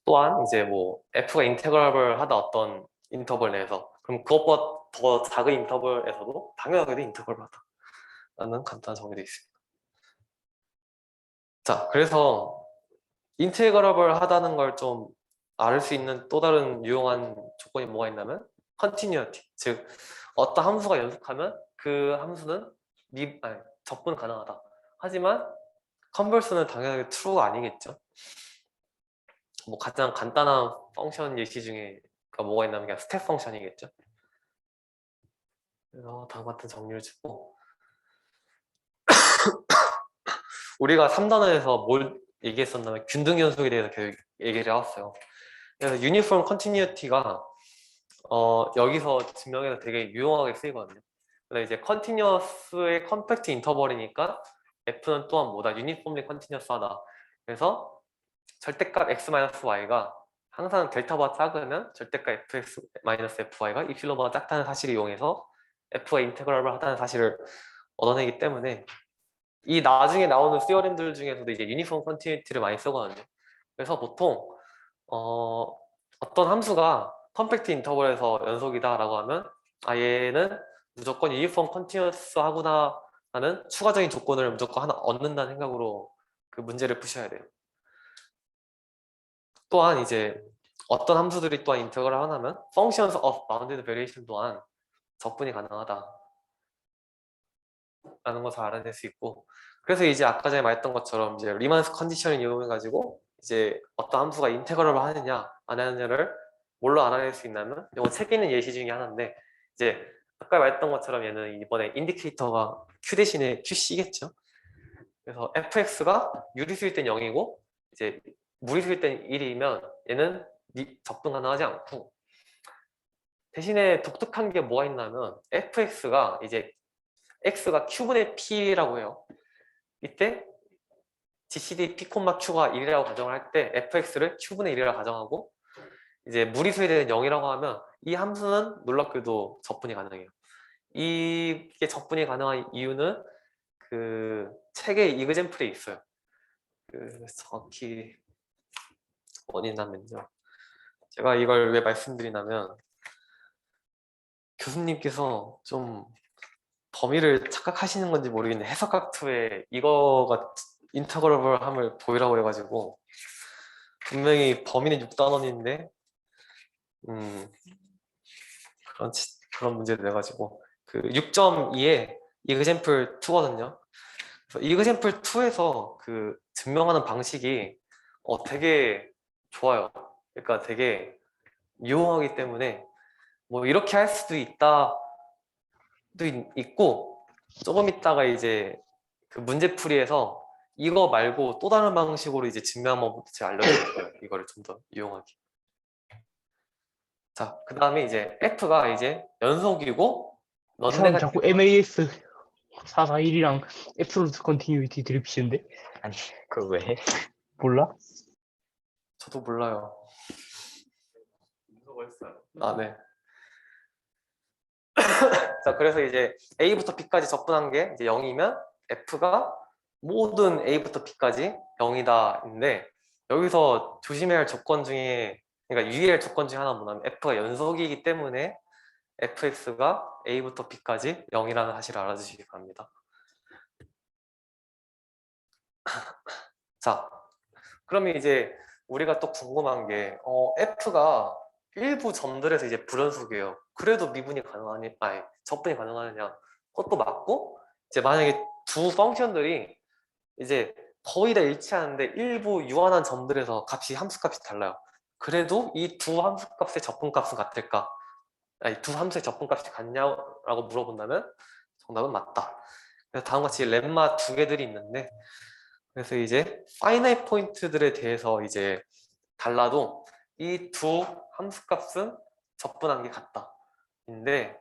또한 이제 뭐 f가 인테그럴을 하다 어떤 인터벌 내에서, 그럼 그것보다 더 작은 인터벌에서도 당연하게도 인테그럴을 하다 라는 간단한 정의도 있습니다. 자, 그래서 인테그럴을 하다는 걸 좀 알 수 있는 또 다른 유용한 조건이 뭐가 있냐면 컨티뉴어티, 즉 어떤 함수가 연속하면 그 함수는 접근 가능하다. 하지만 컨버스는 당연하게 true가 아니겠죠. 뭐 가장 간단한 펑션 예시 중에 뭐가 있냐면 그냥 스텝 펑션이겠죠. 그래서 다음 같은 정리를 짓고, 우리가 3단원에서 뭘 얘기했었냐면 균등 연속에 대해서 계속 얘기를 해왔어요. 그래서 유니폼 컨티뉴어티가 여기서 증명해서 되게 유용하게 쓰이거든요. 그래서 이제 컨티뉴어스의 컴팩트 인터벌이니까 f는 또한 뭐다? 유니폼리 컨티뉴어스하다. 그래서 절대값 x-y가 항상 델타보다 작으면 절대값 fx-fy가 이필론보다 작다는 사실을 이용해서 f가 인테그럴을 하다는 사실을 얻어내기 때문에 이 나중에 나오는 시어림들 중에서도 이제 유니폼 컨티뉴티를 많이 쓰거든요. 그래서 보통 어떤 함수가 컴팩트 인터벌에서 연속이다 라고 하면 얘는 무조건 유니폼 컨티뉴어스 하구나 하는 추가적인 조건을 무조건 하나 얻는다는 생각으로 그 문제를 푸셔야 돼요. 또한 이제 어떤 함수들이 또한 인테그럴 하나면 functions of bounded variation 또한 적분이 가능하다 라는 것을 알아낼 수 있고, 그래서 이제 아까 전에 말했던 것처럼 이제 리만스 컨디션을 이용해 가지고 이제 어떤 함수가 인테그럴을 하느냐 안 하느냐를 뭘로 알아낼 수 있냐면, 이거 책에 있는 예시 중에 하나인데, 이제 아까 말했던 것처럼 얘는 이번에 인디케이터가 q 대신에 qc겠죠. 그래서 fx가 유리수일 땐 0이고 이제 무리수일 땐 1이면 얘는 접근 가능하지 않고, 대신에 독특한 게 뭐가 있냐면 fx가 이제 x가 q분의 p라고 해요. 이때 GCD p, q가 1이라고 가정을 할 때 fx를 q분의 1이라고 가정하고, 이제 무리수에 대한 0이라고 하면 이 함수는 놀랍게도 접분이 가능해요. 이게 접분이 가능한 이유는 그 책의 이그젬플에 있어요. 그 정확히 어디냐면요, 제가 이걸 왜 말씀드리냐면 교수님께서 좀 범위를 착각하시는 건지 모르겠는데 해석학2에 이거가 인터그럴함을 보이라고 해가지고 분명히 범위는 6단원인데 그런 문제를 내가지고 그 6.2에 이그젬플 2거든요. 그래서 이그젬플 2에서 그 증명하는 방식이 되게 좋아요. 그러니까 되게 유용하기 때문에 뭐 이렇게 할 수도 있다도 있고, 조금 있다가 이제 그 문제풀이에서 이거 말고 또 다른 방식으로 이제 증명한 방법도 제가 알려드릴 거예요. 이거를 좀 더 이용하기. 자, 그 다음에 이제 F가 이제 연속이고 이 넌 사람 자꾸 네가티브. MAS 441이랑 앱솔루트 컨티뉴이티 드립시는데? 아니 그걸 왜 해? 몰라? 저도 몰라요. 아, 네. 자, 그래서 이제 A부터 B까지 접근한 게 이제 0이면 F가 모든 A부터 B까지 0이다인데, 여기서 조심해야 할 조건 중에, 그러니까 유의할 조건 중에 하나 뭐냐면 F가 연속이기 때문에 fx가 a부터 b까지 0이라는 사실을 알아주시기 바랍니다. 자, 그러면 이제 우리가 또 궁금한 게 f가 일부 점들에서 이제 불연속이에요. 그래도 미분이 가능하니, 아니 적분이 가능하느냐? 그것도 맞고, 이제 만약에 두 펑션들이 이제 거의 다 일치하는데 일부 유한한 점들에서 값이 함수값이 달라요. 그래도 이 두 함수값의 적분값은 같을까? 아니, 두 함수의 적분값이 같냐라고 물어본다면 정답은 맞다. 그래서 다음과 같이 렘마 두 개들이 있는데, 그래서 이제 파이나이트 포인트들에 대해서 이제 달라도 이 두 함수값은 적분한 게 같다. 인데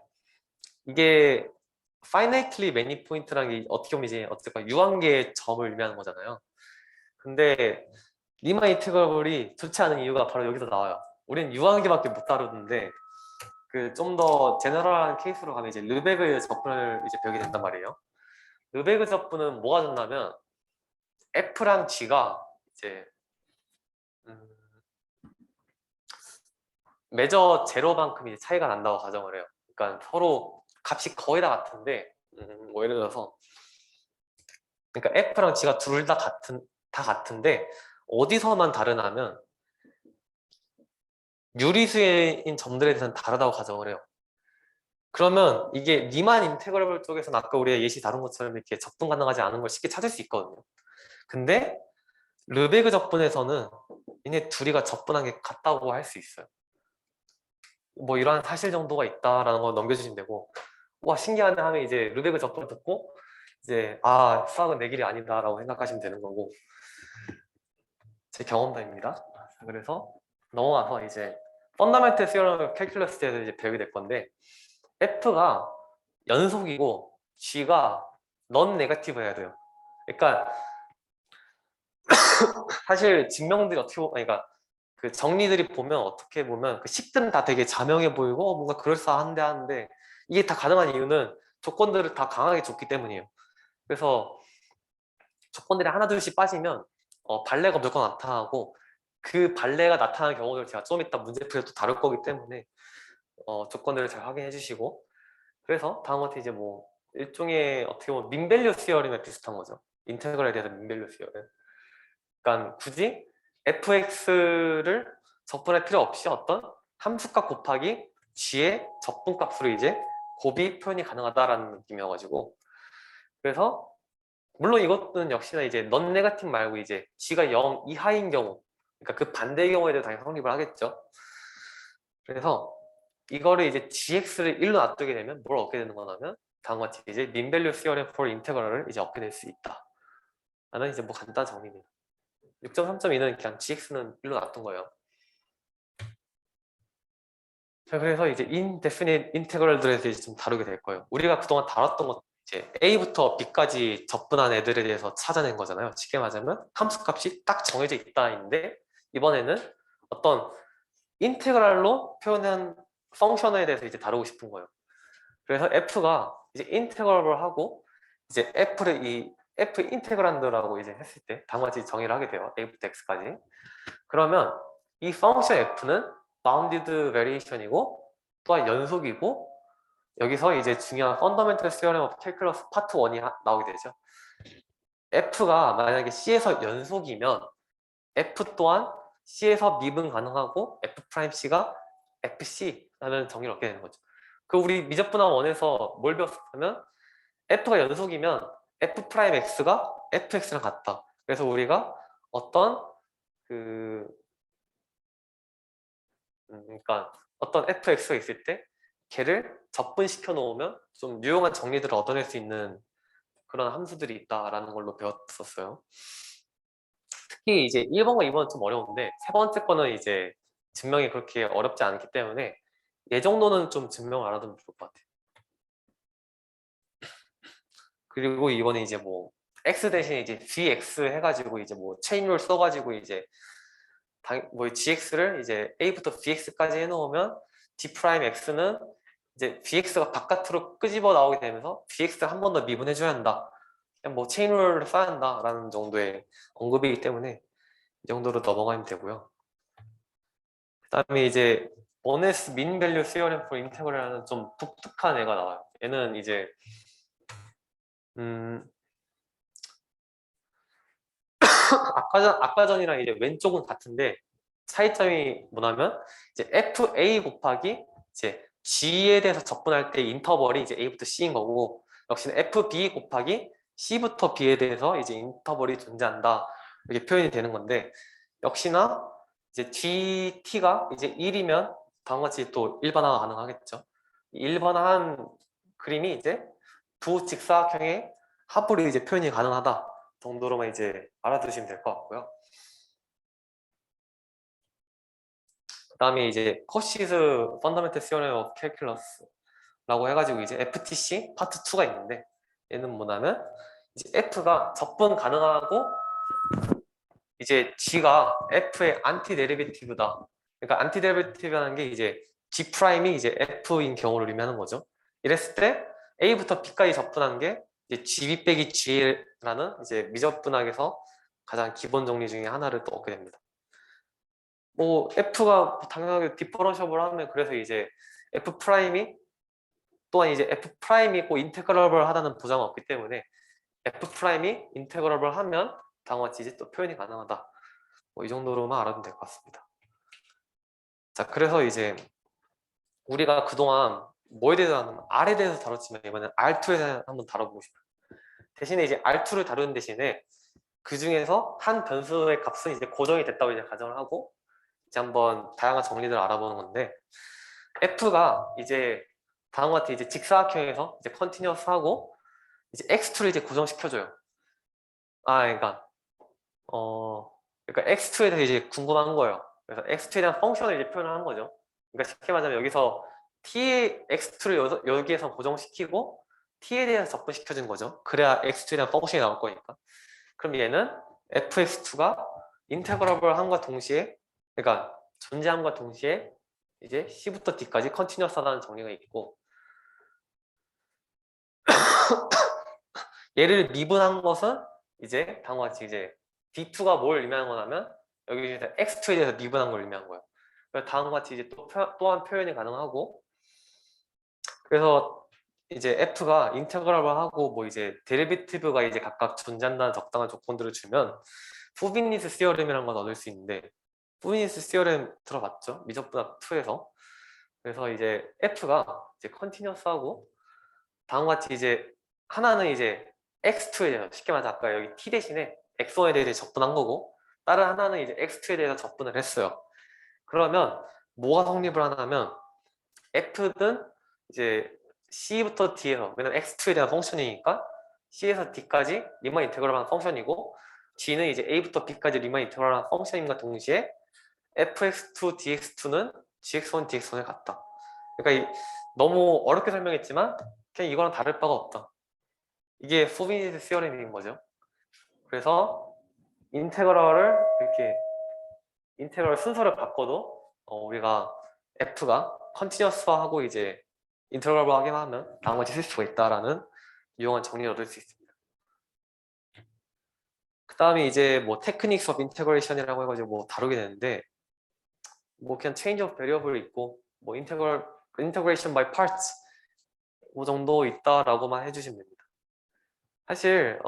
이게 finitely many point라는 게 어떻게 보면 이제 어쨌건 유한계의 점을 의미하는 거잖아요. 근데 리만 인테그럴이 좋지 않은 이유가 바로 여기서 나와요. 우리는 유한계밖에 못 다루는데 그 좀 더 제너럴한 케이스로 가면 이제 르베그 적분을 이제 배우게 된단 말이에요. 르베그 적분은 뭐가 좋냐면 F랑 G가 이제 매저 제로만큼 이제 차이가 난다고 가정을 해요. 그러니까 서로 값이 거의 다 같은데 뭐 예를 들어서 그러니까 F랑 G가 둘 다 같은데 어디서만 다르냐면 유리수인 점들에 대해서는 다르다고 가정을 해요. 그러면 이게 리만 인테그러블 쪽에서는 아까 우리가 예시 다룬 것처럼 이렇게 적분 가능하지 않은 걸 쉽게 찾을 수 있거든요. 근데 르베그 적분에서는 얘네 둘이가 적분한 게 같다고 할 수 있어요. 뭐 이러한 사실 정도가 있다라는 거 넘겨주시면 되고, 와 신기하네 하면 이제 르베그 적분 듣고 이제 아 수학은 내 길이 아니다라고 생각하시면 되는 거고, 제 경험담입니다. 그래서 넘어가서 이제 펀더멘털 시어럼 캘큘러스에서 이제 배우게 될 건데, F가 연속이고 G가 넌 네거티브 해야 돼요. 그러니까 사실 증명들이 어떻게 보면, 그러니까 그 정리들이 보면 어떻게 보면 그 식들은 다 되게 자명해 보이고 뭔가 그럴싸한데 하는데, 이게 다 가능한 이유는 조건들을 다 강하게 줬기 때문이에요. 그래서 조건들이 하나둘씩 빠지면 발레가 무조건 나타나고, 그 발레가 나타나는 경우를 제가 좀 이따 문제풀이에 또 다룰 거기 때문에 조건들을 잘 확인해 주시고, 그래서 다음부터 이제 뭐 일종의 어떻게 보면 민밸류 시어림에 비슷한 거죠. 인테그럴에 대해서 민밸류 시어림. 그러니까 굳이 fx를 적분할 필요 없이 어떤 함수값 гов하기 g의 적분값으로 이제 곱이 표현이 가능하다라는 느낌이어가지고, 그래서 물론 이것은 역시나 이제 넌 네거티브 말고 이제 g가 0 이하인 경우, 그러니까 그 반대의 경우에 대해 당연히 성립을 하겠죠. 그래서 이거를 이제 gx를 1로 놔두게 되면 뭘 얻게 되는 거냐면 다음과 같이 이제 민밸류 시어렘 for 인테그럴을 이제 얻게 될 수 있다. 라는 이제 뭐 간단한 정리입니다. 6.3.2는 그냥 gx는 1로 놔둔 거예요. 자, 그래서 이제 indefinite integral들에 대해서 좀 다루게 될 거예요. 우리가 그동안 다뤘던 것, 이제 A부터 B까지 접근한 애들에 대해서 찾아낸 거잖아요. 쉽게 말하자면 함수값이 딱 정해져 있다인데, 이번에는 어떤 인테그랄로 표현한 펑션에 대해서 이제 다루고 싶은 거예요. 그래서 F가 이제 인테그럴을 하고 이제 F를 이 F 인테그란드라고 이제 했을 때 다음같이 정의를 하게 돼요. A부터 X까지. 그러면 이 펑션 F는 bounded variation이고 또한 연속이고, 여기서 이제 중요한 fundamental theorem of calculus part 1이 나오게 되죠. F가 만약에 C에서 연속이면 F 또한 C에서 미분 가능하고 F'C가 FC라는 정의를 얻게 되는 거죠. 그 우리 미적분학 원에서 뭘 배웠었냐면 F가 연속이면 F'X가 FX랑 같다. 그래서 우리가 어떤 그 그러니까 어떤 fx가 있을 때 걔를 적분시켜 놓으면 좀 유용한 정리들을 얻어낼 수 있는 그런 함수들이 있다라는 걸로 배웠었어요. 특히 이제 1번과 2번은 좀 어려운데 세 번째 거는 이제 증명이 그렇게 어렵지 않기 때문에 이 정도는 좀 증명을 알아두면 좋을 것 같아요. 그리고 이번에 이제 뭐 x 대신 이제 gx 해가지고 이제 뭐 체인룰 써가지고 이제 뭐 gx를 이제 a부터 bx까지 해놓으면 d 프라임 x는 이제 bx가 바깥으로 끄집어 나오게 되면서 bx를 한 번 더 미분해줘야 한다. 그냥 뭐 체인룰을 써야 한다라는 정도의 언급이기 때문에 이 정도로 넘어가면 되고요. 그다음에 이제 원에스 민 밸류 시어렘 for 인테그랄이라는 좀 독특한 애가 나와요. 얘는 이제 아까 전이랑 이제 왼쪽은 같은데 차이점이 뭐냐면 이제 FA 곱하기 이제 G에 대해서 접근할 때 인터벌이 이제 A부터 C인 거고 역시는 FB 곱하기 C부터 B에 대해서 이제 인터벌이 존재한다 이렇게 표현이 되는 건데 역시나 이제 GT가 이제 1이면 다음과 같이 또 일반화가 가능하겠죠. 일반화한 그림이 이제 두 직사각형의 합으로 이제 표현이 가능하다 정도로만 이제 알아두시면 될 것 같고요. 그 다음에 이제 커시즈 펀더멘탈 시어렘 오브 캘큘러스라고 해가지고 이제 FTC 파트 2가 있는데 얘는 뭐냐면 이제 F가 접근 가능하고 이제 G가 F의 안티 데리베티브다. 그러니까 안티 데리베티브라는 게 이제 G 프라임이 이제 F인 경우를 의미하는 거죠. 이랬을 때 A부터 B까지 접근한 게 이제 GB 빼기 G라는 이제 미접분학에서 가장 기본 정리 중에 하나를 또 얻게 됩니다. 뭐 F가 당연하게 디퍼런셔블 하면 그래서 이제 F 프라임이 또한 이제 F 프라임이 꼭 인테그러블 하다는 보장은 없기 때문에 F 프라임이 인테그러블 하면 다음과 같이 이제 또 표현이 가능하다. 뭐 이 정도로만 알아두면 될 것 같습니다. 자, 그래서 이제 우리가 그동안 뭐에 대해서 하면 R에 대해서 다뤘지만 이번엔 R2에 대해서 한번 다뤄보고 싶어요. 대신에 이제 R2를 다루는 대신에 그 중에서 한 변수의 값은 이제 고정이 됐다고 이제 가정을 하고 이제 한번 다양한 정리들을 알아보는 건데 F가 이제 다음과 같이 이제 직사각형에서 이제 컨티뉴어스 하고 이제 X2를 이제 고정시켜줘요. 그러니까 그러니까 X2에 대해서 이제 궁금한 거예요. 그래서 X2에 대한 펑션을 이제 표현을 하는 거죠. 그러니까 쉽게 말하자면 여기서 T X2를 여기에서 고정시키고 T에 대해서 접근시켜준 거죠. 그래야 X2에 대한 펑션이 나올 거니까. 그럼 얘는 fx2가 인테그러블 함과 동시에 그러니까 존재함과 동시에 이제 c부터 d까지 컨티뉴어스하다는 정리가 있고 얘를 미분한 것은 이제 다음과 같이 이제 d2가 뭘 의미하는 거냐면 여기 이제 x2에 대해서 미분한 걸 의미한 거예요. 그래서 다음과 같이 이제 또한 표현이 가능하고 그래서 이제 f가 인테그러블하고 뭐 이제 데리비티브가 이제 각각 존재한다는 적당한 조건들을 주면 푸비니스 시어렘이라는 걸 얻을 수 있는데 푸비니스 시어렘 들어봤죠? 미적분학 2에서 그래서 이제 f가 이제 컨티뉴어스하고 다음과 같이 이제 하나는 이제 x2에 대해서 쉽게 말해서 아까 여기 t 대신에 x1에 대해서 접근한 거고 다른 하나는 이제 x2에 대해서 접근을 했어요. 그러면 뭐가 성립을 하냐면 f는 이제 c부터 d에서 왜냐면 x2에 대한 펑션이니까 c에서 d까지 리만 인테그럴한 펑션이고 g는 이제 a부터 b까지 리만 인테그럴한 펑션임과 동시에 fx2 dx2는 gx1 dx1에 같다. 그러니까 너무 어렵게 설명했지만 그냥 이거랑 다를 바가 없다. 이게 포비니스 시어렘인 거죠. 그래서 인테그럴을 이렇게 인테그럴 순서를 바꿔도 우리가 f가 컨티뉴어스화하고 이제 인테그럴을 하긴 하면 다음과 같이 쓸 수가 있다라는 유용한 정리를 얻을 수 있습니다. 그 다음에 이제 뭐 테크닉스 오브 인테그레이션이라고 해가지고 뭐 다루게 되는데 뭐 그냥 체인지 오브 베리어블이 있고 뭐 인테그레이션 바이 파트스 그 정도 있다라고만 해주시면 됩니다. 사실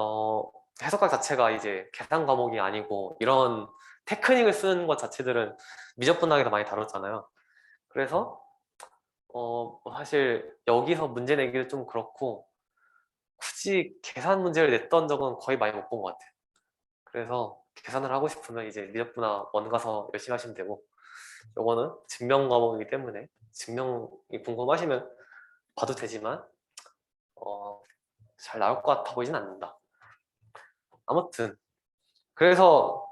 해석학 자체가 이제 계산 과목이 아니고 이런 테크닉을 쓰는 것 자체들은 미적분학에서 많이 다뤘잖아요. 그래서 사실 여기서 문제 내기도 좀 그렇고 굳이 계산 문제를 냈던 적은 거의 많이 못 본 것 같아요. 그래서 계산을 하고 싶으면 이제 미적분학 원 가서 열심히 하시면 되고 요거는 증명 과목이기 때문에 증명이 궁금하시면 봐도 되지만 잘 나올 것 같아 보이진 않는다. 아무튼 그래서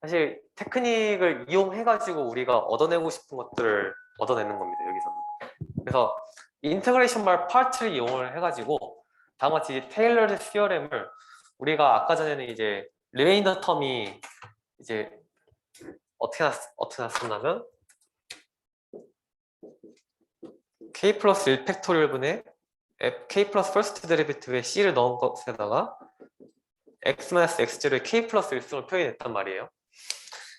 사실 테크닉을 이용해가지고 우리가 얻어내고 싶은 것들을 얻어내는 겁니다. 여기서는. 그래서 인테그레이션 말 파트를 이용을 해가지고 다음과 같이 테일러드 시어렘을 우리가 아까 전에는 이제 리메인더 텀이 이제 어떻게 났었냐면 k 플러스 1 팩토리얼 분의 k 플러스 퍼스트 데리베티브에 c를 넣은 것에다가 x 마이너스 x0의 k 플러스 1승을 표현했단 말이에요.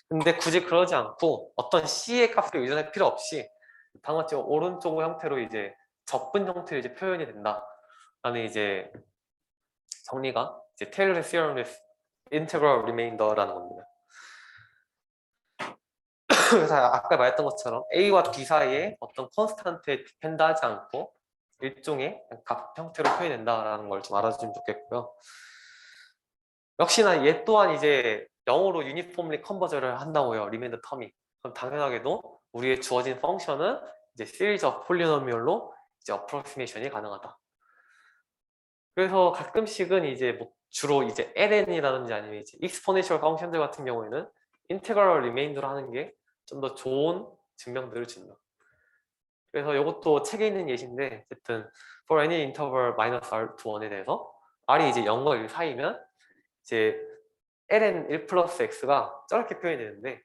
근데 굳이 그러지 않고 어떤 c의 값을 의존할 필요 없이 다음과 같이 오른쪽 형태로 이제 적분 형태로 이제 표현이 된다라는 이제 정리가 이제 테일러의 시어럼의 인테그럴 리메인더라는 겁니다. 그래서 아까 말했던 것처럼 A와 B 사이에 어떤 컨스탄트에 디펜드하지 않고 일종의 값 형태로 표현된다라는 걸 좀 알아주시면 좋겠고요. 역시나 얘 또한 이제 0으로 유니폼리 컨버저를 한다고요. 리메인더 텀이. 그럼 당연하게도 우리의 주어진 펑션은 이제 시리즈 오브 폴리노미얼로 이제 어프로시메이션이 가능하다. 그래서 가끔씩은 이제 뭐 주로 이제 ln이라든지 아니면 이제 익스포네셜 펑션들 같은 경우에는 인테그럴 리메인더로 하는 게 좀 더 좋은 증명들을 준다. 그래서 이것도 책에 있는 예시인데 어쨌든 for any interval minus r to 1에 대해서 r이 이제 0과 1 사이면 이제 ln 1 플러스 x가 저렇게 표현이 되는데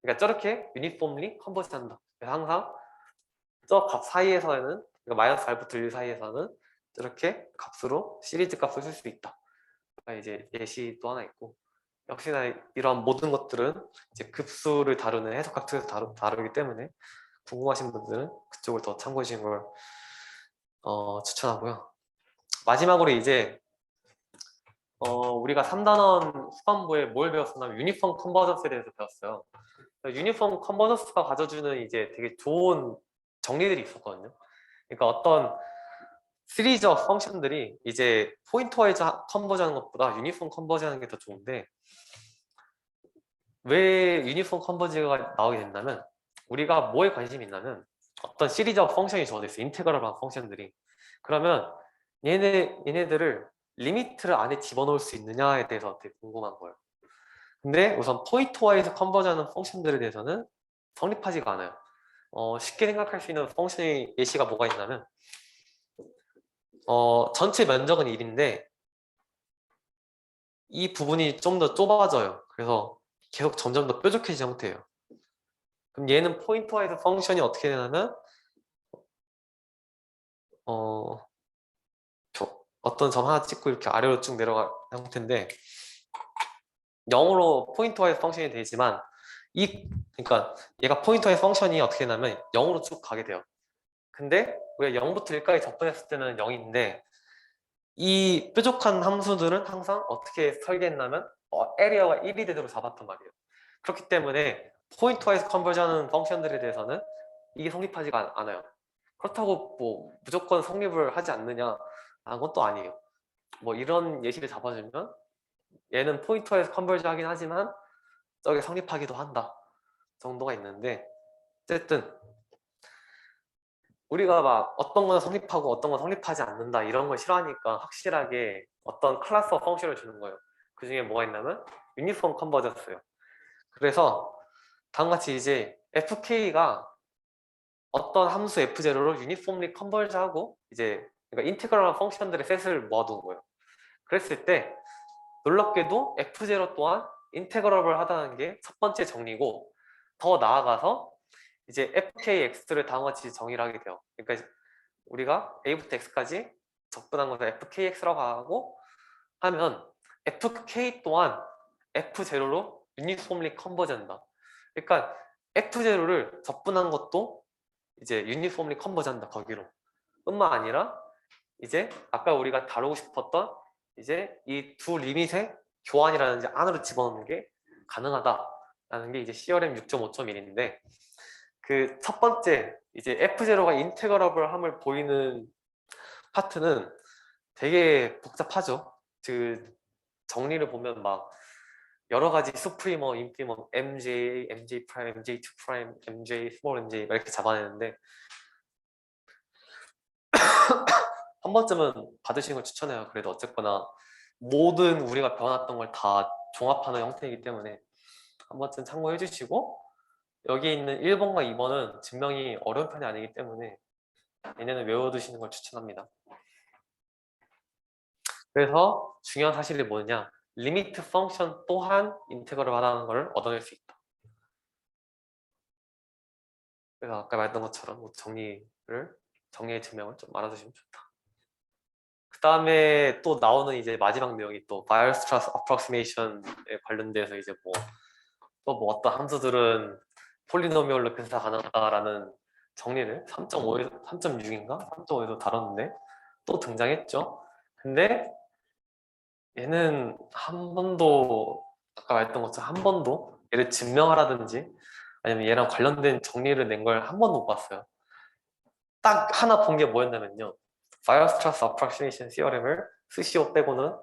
그러니까 저렇게 유니폼리 컨버지 한다. 그래서 항상 저 값 사이에서는 그러니까 마이너스 r부터 1 사이에서는 저렇게 값으로 시리즈 값을 쓸 수 있다. 이제 예시도 하나 있고 역시나 이런 모든 것들은 이제 급수를 다루는 해석학 쪽에서 다루기 때문에 궁금하신 분들은 그쪽을 더 참고해 주시는 걸 추천하고요. 마지막으로 이제 우리가 3단원 후반부에 뭘 배웠었냐면 유니폼 컨버전스에 대해서 배웠어요. 유니폼 컨버전스가 가져주는 이제 되게 좋은 정리들이 있었거든요. 그러니까 어떤 시리즈 펑션들이 이제 포인트 와이즈 컨버전 하는 것보다 유니폼 컨버전 하는 게 더 좋은데 왜 유니폼 컨버지가 나오게 된다면 우리가 뭐에 관심이 있냐면 어떤 시리즈 펑션이 주어져 있어요. 인테그럴한 펑션들이. 그러면 얘네들을 리미트를 안에 집어넣을 수 있느냐에 대해서 되게 궁금한 거예요. 근데 우선 포인트 와이즈 컨버전하는 펑션들에 대해서는 성립하지가 않아요. 쉽게 생각할 수 있는 펑션의 예시가 뭐가 있냐면 전체 면적은 1인데 이 부분이 좀 더 좁아져요. 그래서 계속 점점 더 뾰족해진 형태예요. 그럼 얘는 포인트 와이즈 펑션이 어떻게 되냐면 어떤 점 하나 찍고 이렇게 아래로 쭉 내려갈 형태인데 0으로 포인트 와이즈 펑션이 되지만 그러니까 얘가 포인트 와이즈 펑션이 어떻게 되냐면 0으로 쭉 가게 돼요. 근데 우리가 0부터 1까지 접근했을 때는 0인데 이 뾰족한 함수들은 항상 어떻게 설계했냐면 에리어가 1이 되도록 잡았단 말이에요. 그렇기 때문에 포인트 와이즈 컨버전하는 펑션들에 대해서는 이게 성립하지가 않아요. 그렇다고 뭐 무조건 성립을 하지 않느냐 라는 건 또 아니에요. 뭐 이런 예시를 잡아주면 얘는 포인트 와이즈 컨버전 하긴 하지만 저게 성립하기도 한다 정도가 있는데 어쨌든 우리가 막 어떤 건 성립하고 어떤 건 성립하지 않는다 이런 걸 싫어하니까 확실하게 어떤 클래스 오브 펑션을 주는 거예요. 그 중에 뭐가 있냐면 유니폼 컨버전스예요. 그래서 다음같이 이제 fk가 어떤 함수 f0로 유니폼리 컨버전하고 이제 그러니까 인테그럴 펑션들의 셋을 모아둔 거예요. 그랬을 때 놀랍게도 f0 또한 인테그러블 하다는 게 첫 번째 정리고 더 나아가서 이제 fkx를 다음과 같이 정의를 하게 돼요. 그러니까 우리가 a부터 x까지 접근한 것을 fkx라고 하고 하면 fk 또한 f0로 유니폼리 컨버전한다. 그러니까 f0를 접근한 것도 이제 유니폼리 컨버전한다 거기로. 뿐만 아니라 이제 아까 우리가 다루고 싶었던 이제 이 두 리밋의 교환이라든지 안으로 집어넣는 게 가능하다라는 게 이제 CRM 6.5.1인데 그 첫 번째 이제 F0가 인테그러블 함을 보이는 파트는 되게 복잡하죠. 그 정리를 보면 막 여러 가지 수프리머, 인프리머, MJ, MJ 프라임, MJ2 프라임, MJ, 스몰 MJ 이렇게 잡아내는데 한 번쯤은 받으시는 걸 추천해요. 그래도 어쨌거나 모든 우리가 배워놨던 걸 다 종합하는 형태이기 때문에 한 번쯤 참고해 주시고, 여기 있는 1번과 2번은 증명이 어려운 편이 아니기 때문에 얘네는 외워두시는 걸 추천합니다. 그래서 중요한 사실이 뭐냐, 리미트 펑션 또한 인테그럴 하다는 걸 얻어낼 수 있다. 그래서 아까 말했던 것처럼 뭐 정리의 증명을 좀 알아두시면 좋다. 그 다음에 또 나오는 이제 마지막 내용이 또 바이어스트라스 어프록시메이션에 관련돼서 이제 뭐 또 뭐 어떤 함수들은 폴리노미얼로 변사 가능하다라는 정리를 3.5에서 3.6인가 3.5에서 다뤘는데 또 등장했죠. 근데 얘는 한 번도, 아까 말했던 것처럼 한 번도 얘를 증명하라든지 아니면 얘랑 관련된 정리를 낸 걸 한 번도 못 봤어요. 딱 하나 본 게 뭐였냐면요, 바이어스트라스 어프록시메이션 시어렘을 스시오 빼고는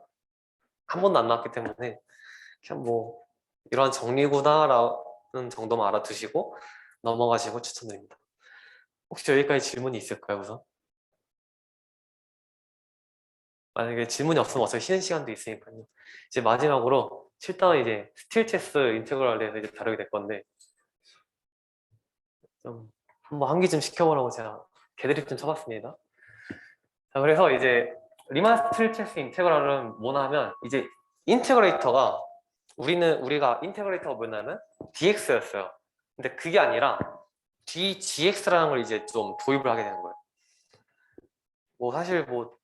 한 번도 안 나왔기 때문에 그냥 뭐 이런 정리구나라는 정도만 알아두시고 넘어가시고 추천드립니다. 혹시 여기까지 질문이 있을까요, 우선? 만약에 질문이 없으면 어차피 쉬는 시간도 있으니까요. 이제 마지막으로 7단은 이제 스틸체스 인테그럴에 대해서 이제 다루게 될 건데, 좀 한번 한기 좀 시켜보라고 제가 개드립 좀 쳐봤습니다. 자, 그래서 이제 리만 스틸체스 인테그럴은 뭐냐 하면, 이제 인테그레이터가, 우리가 인테그레이터가 뭐냐면 dx였어요. 근데 그게 아니라 dgx라는 걸 이제 좀 도입을 하게 되는 거예요. 뭐 사실 뭐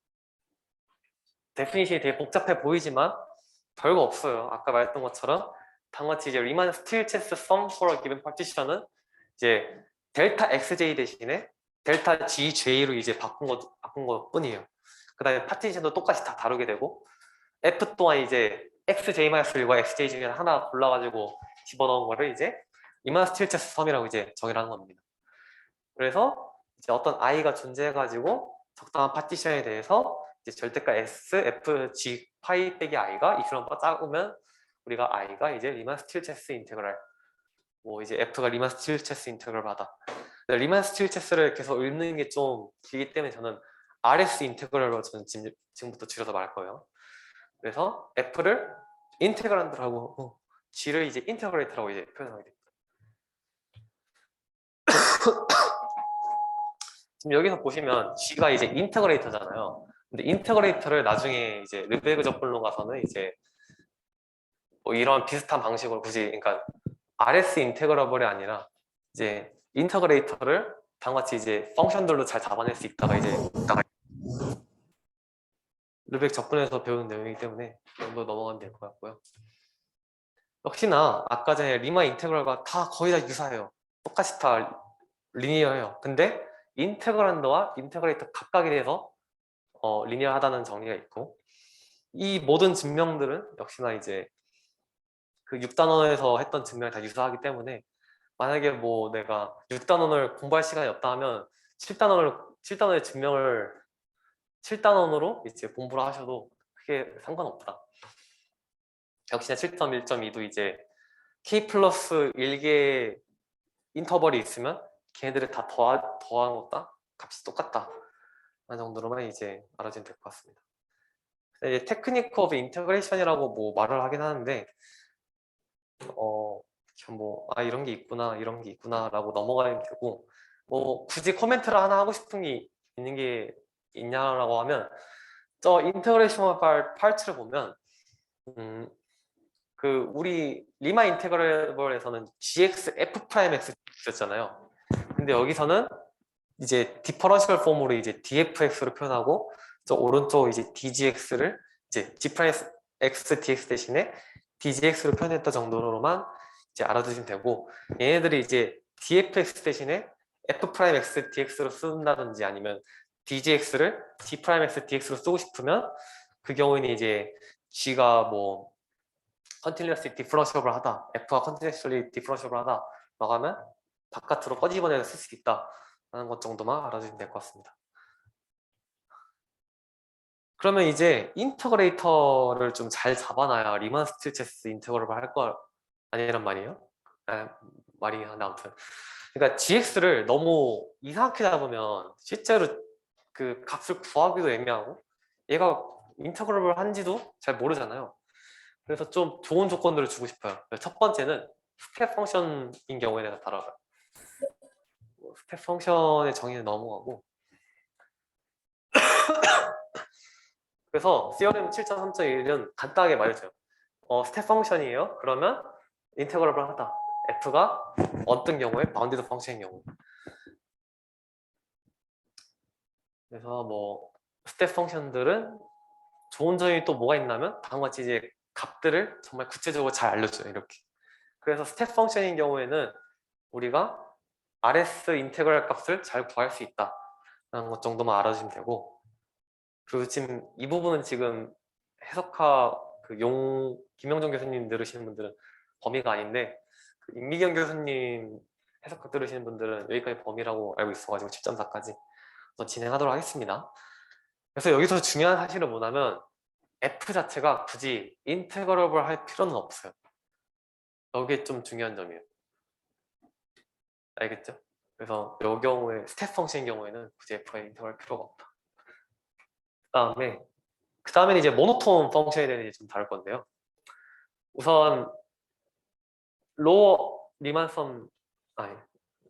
데피니션이 되게 복잡해 보이지만 별거 없어요. 아까 말했던 것처럼 당같이 이제 리만 스틸체스 sum for a given partition은 이제 델타 xj 대신에 델타 gj로 이제 바꾼 것 뿐이에요. 그 다음에 파티션도 똑같이 다 다루게 되고, f 또한 이제 xj-1과 xj 중에 하나 골라가지고 집어넣은 거를 이제 리만 스틸체스 썸이라고 이제 정의를 하는 겁니다. 그래서 이제 어떤 i가 존재해가지고 적당한 파티션에 대해서 이제 절대값 s, f, g, 파이 빼기 i가 이처럼보다 작으면 우리가 i가 이제 리만 스틸체스 인테그랄, 뭐 이제 f가 리만 스틸체스 인테그랄 받아. 리만 스틸체스를 계속 읽는 게 좀 길기 때문에 저는 rs 인테그랄로 저는 지금부터 줄여서 말할 거예요. 그래서 f를 인테그란드로 하고 g를 이제 인테그레이터라고 이제 표현하게 됩니다. 지금 여기서 보시면 G가 이제 인테그레이터잖아요. 근데 인테그레이터를 나중에 이제 르베그 적분로 가서는 이제 뭐 이런 비슷한 방식으로 굳이, 그러니까 RS 인테그러블이 아니라 이제 인테그레이터를 다음같이 이제 펑션들로 잘 잡아낼 수 있다가 이제 르베그 적분에서 배우는 내용이기 때문에 좀더 넘어가면 될 것 같고요. 역시나 아까 전에 리마 인테그럴과 다 거의 다 유사해요. 똑같이 다 리니어해요. 근데 인테그란드와 인테그레이터 각각에 대해서 리니어하다는 정리가 있고, 이 모든 증명들은 역시나 이제 그 6단원에서 했던 증명이 다 유사하기 때문에 만약에 뭐 내가 6단원을 공부할 시간이 없다 하면 7단원의 증명을 7단원으로 이제 공부를 하셔도 크게 상관없다. 역시나 7.1.2도 이제 k 플러스 1개 인터벌이 있으면 걔네들을 다 더한 것다 값이 똑같다 하는 정도로만 이제 알아주면 될 것 같습니다. 이제 테크니크 오브 인테그레이션이라고 뭐 말을 하긴 하는데 이런 게 있구나 이런 게 있구나 라고 넘어가면 되고, 뭐 굳이 코멘트를 하나 하고 싶은 게 있는 게 있냐라고 하면, 저 인테그레이션 파트를 보면 그 우리 리마 인테그레이블에서는 gx f'(x) 있었잖아요. 근데 여기서는 이제 디퍼런셜 폼으로 이제 dfx로 표현하고, 저 오른쪽 이제 dgx를 이제 g'(x) dx 대신에 dgx로 표현했던 정도로만 이제 알아두시면 되고, 얘네들이 이제 dfx 대신에 f'(x) dx로 쓴다든지 아니면 dgx를 g'(x) dx로 쓰고 싶으면 그 경우에는 이제 g가 뭐 continuously differentiable 하다, f가 continuously differentiable 하다 라고 하면 바깥으로 꺼집어내서 쓸 수 있다 하는 것 정도만 알아주시면 될 것 같습니다. 그러면 이제 인터그레이터를 좀 잘 잡아놔야 리만 스틸체스 인테그럴을 할 거 아니란 말이에요. 말이긴 한데 아무튼, 그러니까 GX를 너무 이상하게 잡으면 실제로 그 값을 구하기도 애매하고 얘가 인터그럴을 한지도 잘 모르잖아요. 그래서 좀 좋은 조건들을 주고 싶어요. 첫 번째는 스텝 펑션인 경우에 대해서 다뤄요. 스텝 펑션의 정의는 넘어가고, 그래서 theorem 7.3.1은 간단하게 말해줘요. 스텝 펑션이에요. 그러면 인테그럴을 하다. f가 어떤 경우에 바운디드 펑션인 경우. 그래서 뭐 스텝 펑션들은 좋은 점이 또 뭐가 있냐면 다음과 같이 이제 값들을 정말 구체적으로 잘 알려줘요. 이렇게. 그래서 스텝 펑션인 경우에는 우리가 RS 인테그럴 값을 잘 구할 수 있다라는 것 정도만 알아주시면 되고, 그리고 지금 이 부분은 지금 해석하 김영정 교수님 들으시는 분들은 범위가 아닌데, 그 임미경 교수님 해석학 들으시는 분들은 여기까지 범위라고 알고 있어가지고 7.4까지 진행하도록 하겠습니다. 그래서 여기서 중요한 사실은 뭐냐면 f 자체가 굳이 인테그러블 할 필요는 없어요. 여기에 좀 중요한 점이에요. 알겠죠? 그래서 이 경우에 스텝 펑션인 경우에는 굳이 f가 인테그럴 필요가 없다. 그 다음에 이제 모노톤 펑션에 대해서 이제 좀 다룰 건데요. 우선 로어 리만 썸, 아니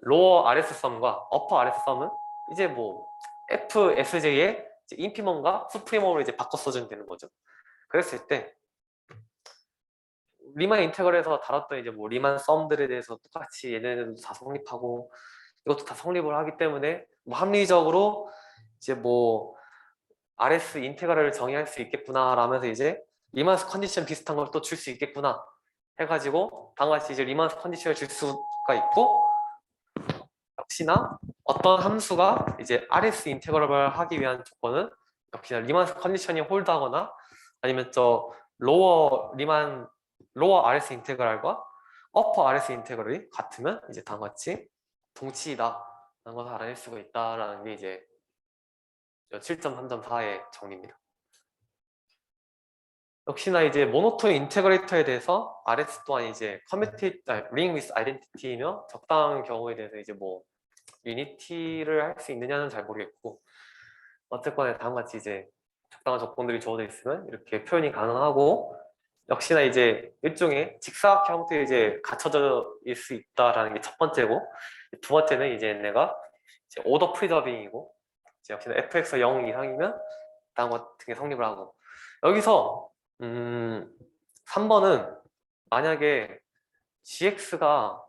로어 RS 썸과 어퍼 RS 썸은 이제 뭐 FSJ의 인피먼과 수프리머로 이제 바꿔 써주면 되는 거죠. 그랬을 때 리만 인테그럴에서 다뤘던 이제 뭐 리만 썸들에 대해서 똑같이 얘네들도 다 성립하고 이것도 다 성립을 하기 때문에 뭐 합리적으로 이제 뭐 RS 인테그럴을 정의할 수 있겠구나 라면서 이제 리만스 컨디션 비슷한 걸 또 줄 수 있겠구나 해가지고 다음같이 이제 리만스 컨디션을 줄 수가 있고, 역시나 어떤 함수가 이제 RS 인테그럴을 하기 위한 조건은 역시나 리만스 컨디션이 홀드하거나 아니면 로어 RS 인테그럴과 어퍼 RS 인테그럴이 같으면 이제 다음같이 동치이다 라는 것을 알아낼 수가 있다라는 게 이제 7.3.4의 정리입니다. 역시나 이제 모노톤 인테그레이터에 대해서 RS 또한 이제 ring with identity며 적당한 경우에 대해서 이제 뭐 유니티를 할 수 있느냐는 잘 모르겠고, 어쨌거나 다음같이 이제 적당한 조건들이 주어져 있으면 이렇게 표현이 가능하고, 역시나 이제 일종의 직사각 형태의 이제 갖춰져 있을 수 있다라는 게 첫 번째고, 두 번째는 이제 내가 이제 오더 프리저빙이고, 이제 역시나 fx가 0 이상이면 다음 같은 게 성립을 하고, 여기서 3번은 만약에 gx가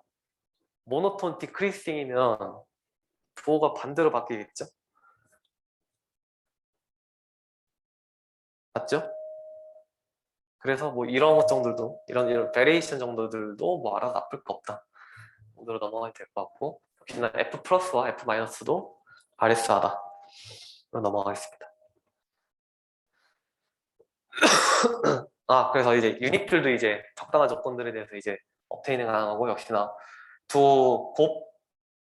모노톤 디크리싱이면 부호가 반대로 바뀌겠죠? 맞죠? 그래서 뭐 이런 것 정도도 이런 베리에이션 정도들도 뭐 알아서 나쁠 거 없다 정도로 넘어가야 될 것 같고, 역시나 f 플러스와 f 마이너스도 RS하다 넘어가겠습니다. 그래서 이제 유닛들도 이제 적당한 조건들에 대해서 이제 업테이닝 가능하고, 역시나 두 곱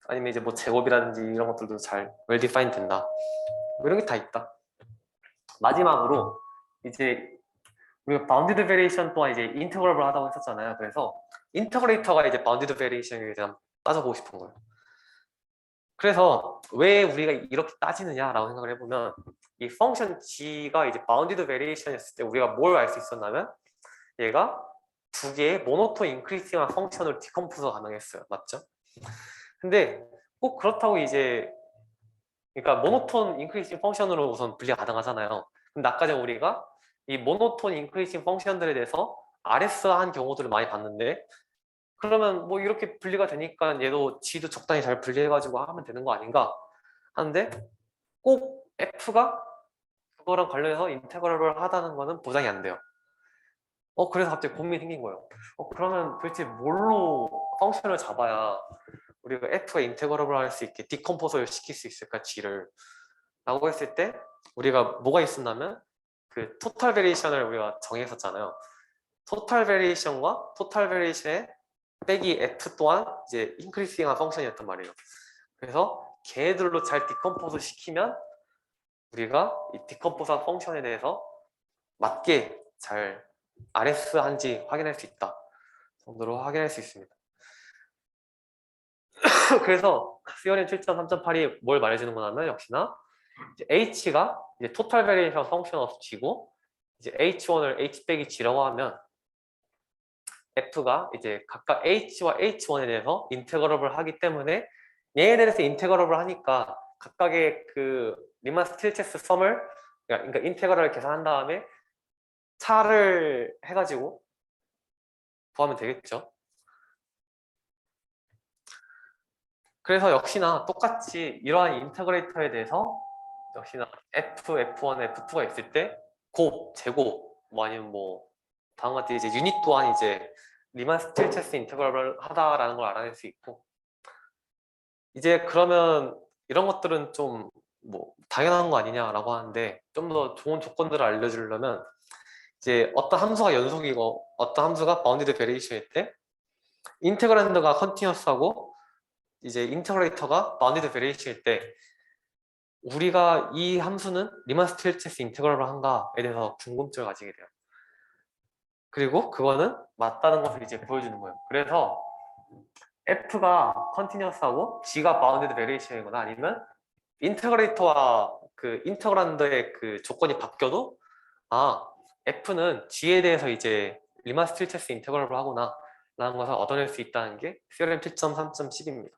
아니면 이제 뭐 제곱이라든지 이런 것들도 잘 웰 디파인 된다. 뭐 이런 게 다 있다. 마지막으로 이제 우리가 바운디드 베리에이션 또한 이제 인터그럴을 하다고 했었잖아요. 그래서 인터그레이터가 이제 바운디드 베리에이션에 대한 따져보고 싶은 거예요. 그래서 왜 우리가 이렇게 따지느냐라고 생각을 해보면, 이 펑션 g가 이제 바운디드 베리에이션이었을 때 우리가 뭘 알 수 있었냐면 얘가 두 개의 모노톤 인크리싱한 펑션을 디컴포즈 가능했어요. 맞죠? 근데 꼭 그렇다고 이제 그러니까 모노톤 인크리싱 펑션으로 우선 분리가 가능하잖아요. 근데 아까 전에 우리가 이 모노톤 인크리싱 펑션들에 대해서 RS한 경우들을 많이 봤는데, 그러면 뭐 이렇게 분리가 되니까 얘도 G도 적당히 잘 분리해가지고 하면 되는 거 아닌가 하는데, 꼭 F가 그거랑 관련해서 인테그럴을 하다는 거는 보장이 안 돼요. 그래서 갑자기 고민이 생긴 거예요. 그러면 도대체 뭘로 펑션을 잡아야 우리가 F가 인테그럴을 할 수 있게 디컴포저를 시킬 수 있을까, G를 라고 했을 때 우리가 뭐가 있었냐면 그 토탈 베리에이션을 우리가 정했었잖아요. 토탈 베리에이션과 토탈 베리에이션의 빼기 F 또한 이제 인크리싱한 펑션이었단 말이에요. 그래서 걔네들로 잘 디컴포즈 시키면 우리가 이 디컴포즈한 펑션에 대해서 맞게 잘 RS한지 확인할 수 있다 정도로 확인할 수 있습니다. 그래서 theorem 7.3.8이 뭘 말해주는 거냐면 역시나 이제 H가 이제 토탈 베리에이션 펑션 of G고 이제 H1을 H 빼기 G라고 하면 F가 이제 각각 H와 H1에 대해서 인테그러블 하기 때문에 얘에 대해서 인테그러블 하니까 각각의 그 리만 스틸체스 썸을 그러니까 인테그럴을 계산한 다음에 차를 해가지고 구하면 되겠죠. 그래서 역시나 똑같이 이러한 인테그레이터에 대해서 역시나 F, F1, F2가 있을 때 곱, 제곱 뭐 아니면 뭐 다음과 같이 이제 유닛 또한 이제 리만 스틸체스 인테그럴 하다라는 걸 알아낼 수 있고 이제 그러면 이런 것들은 좀 뭐 당연한 거 아니냐라고 하는데 좀 더 좋은 조건들을 알려주려면 이제 어떤 함수가 연속이고 어떤 함수가 바운디드 베리에이션일 때 인테그란드가 컨티뉴어스하고 이제 인테그레이터가 바운디드 베리에이션일 때 우리가 이 함수는 리만 스틸체스 인테그럴을 한가에 대해서 궁금증을 가지게 돼요. 그리고 그거는 맞다는 것을 이제 보여주는 거예요. 그래서 F가 컨티뉴어스하고 G가 바운디드 베리에이션이거나 아니면 인테그레이터와 그 인터그란드의 그 조건이 바뀌어도 아 F는 G에 대해서 이제 리만 스틸체스 인테그럴을 하구나 라는 것을 얻어낼 수 있다는 게 theorem 7.3.10입니다.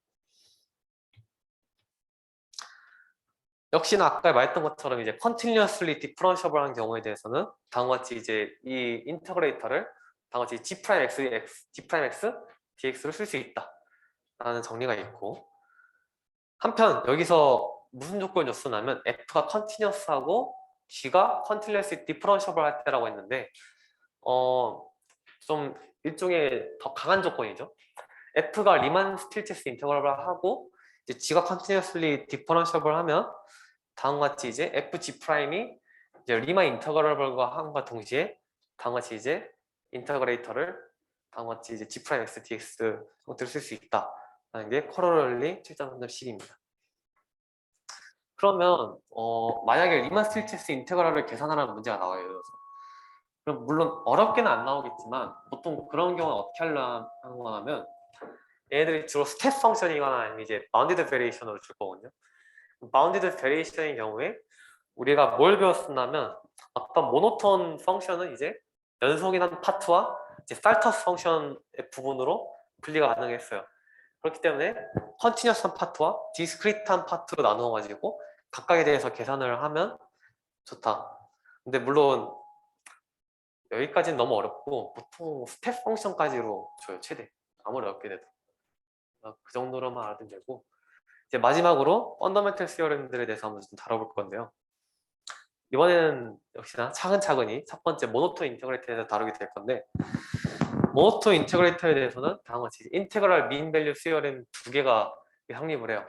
역시나 아까 말했던 것처럼 이제 continuously differentiable한 경우에 대해서는 다음과 같이 이제 이 인터그레이터를 다음과 같이 G'X dx를 쓸 수 있다라는 정리가 있고 한편 여기서 무슨 조건을 줬으냐면 F가 continuous하고 G가 continuously differentiable 할 때라고 했는데 좀 일종의 더 강한 조건이죠. F가 리만 스틸체스 인테그럴을 하고 이제 G가 continuously differentiable 하면 다음과 같이 이제 FG 프라임이 이제 리만 인터그럴과 함과 동시에 다음과 같이 이제 인터그레이터를 다음과 같이 이제 G 프라임 X DX 형태로 쓸 수 있다라는 게 코로럴리 7.3.10입니다. 그러면 만약에 리만 스틸체스 인테그럴을 계산하라는 문제가 나와요. 그럼 물론 어렵게는 안 나오겠지만 보통 그런 경우는 어떻게 하려는 거냐면 얘네들이 주로 스텝 펑션이거나 아니면 이제 바운디드 베리에이션으로 줄 거거든요. 바운디드 베리에이션의 경우에 우리가 뭘 배웠었냐면 어떤 모노톤 펑션은 이제 연속이란 파트와 이제 살터스 펑션의 부분으로 분리가 가능했어요. 그렇기 때문에 컨티뉴어스한 파트와 디스크리트한 파트로 나누어 가지고 각각에 대해서 계산을 하면 좋다. 근데 물론 여기까지는 너무 어렵고 보통 스텝 펑션까지로 줘요. 최대 아무리 어렵게 돼도 그 정도로만 알아두면 되고 이제 마지막으로 펀더멘털 시어렘들에 대해서 한번 좀 다뤄볼 건데요. 이번에는 역시나 차근차근히 첫 번째 모노톤 인테그레이터에 대해서 다루게 될 건데 모노톤 인테그레이터에 대해서는 다음과 같이 인테그랄 민 밸류 시어렘 두 개가 성립을 해요.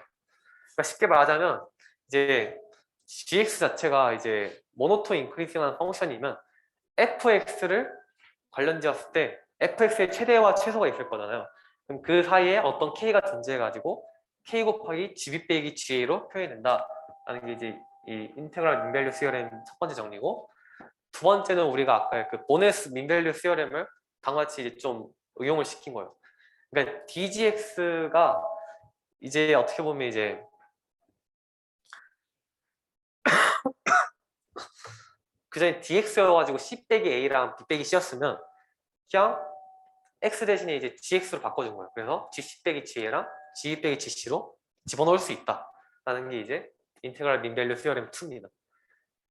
그러니까 쉽게 말하자면 이제 gx 자체가 이제 모노톤 인크리징한 펑션이면 fx를 관련 지었을 때 fx의 최대와 최소가 있을 거잖아요. 그럼 그 사이에 어떤 k가 존재해가지고 k 곱하기 gb 빼기 ga로 표현된다라는 게 이제 이 인테그랄 민밸류 시어렘 첫 번째 정리고 두 번째는 우리가 아까 그 보네스 민밸류 시어렘을 다같이 이제 좀 응용을 시킨 거예요. 그러니까 dgx가 이제 어떻게 보면 이제 그 전에 dx여가지고 c 빼기 a랑 b 빼기 c였으면 그냥 x 대신에 이제 gx로 바꿔준 거예요. 그래서 gc 빼기 ga랑 g 빼기 gc로 집어넣을 수 있다라는 게 이제 인테그랄 민밸류 시어렘 2입니다.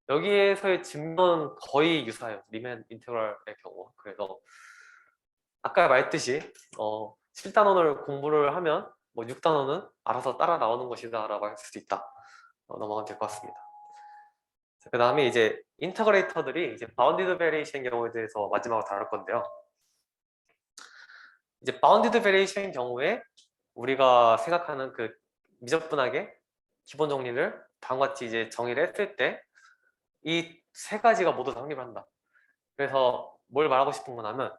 여기에서의 증거는 거의 유사해요. 리만 인테그랄의 경우. 그래서 아까 말했듯이 7단원을 공부를 하면 뭐 6단원은 알아서 따라 나오는 것이다 라고 할 수도 있다. 넘어가면 될 것 같습니다. 그 다음에 이제 인터그레이터들이 이제 바운디드 베리에이션 경우에 대해서 마지막으로 다룰 건데요. 이제 바운디드 베리에이션 경우에 우리가 생각하는 그 미적분학의 기본 정리를 다음과 같이 이제 정의를 했을 때 이 세 가지가 모두 성립을 한다. 그래서 뭘 말하고 싶은 거냐면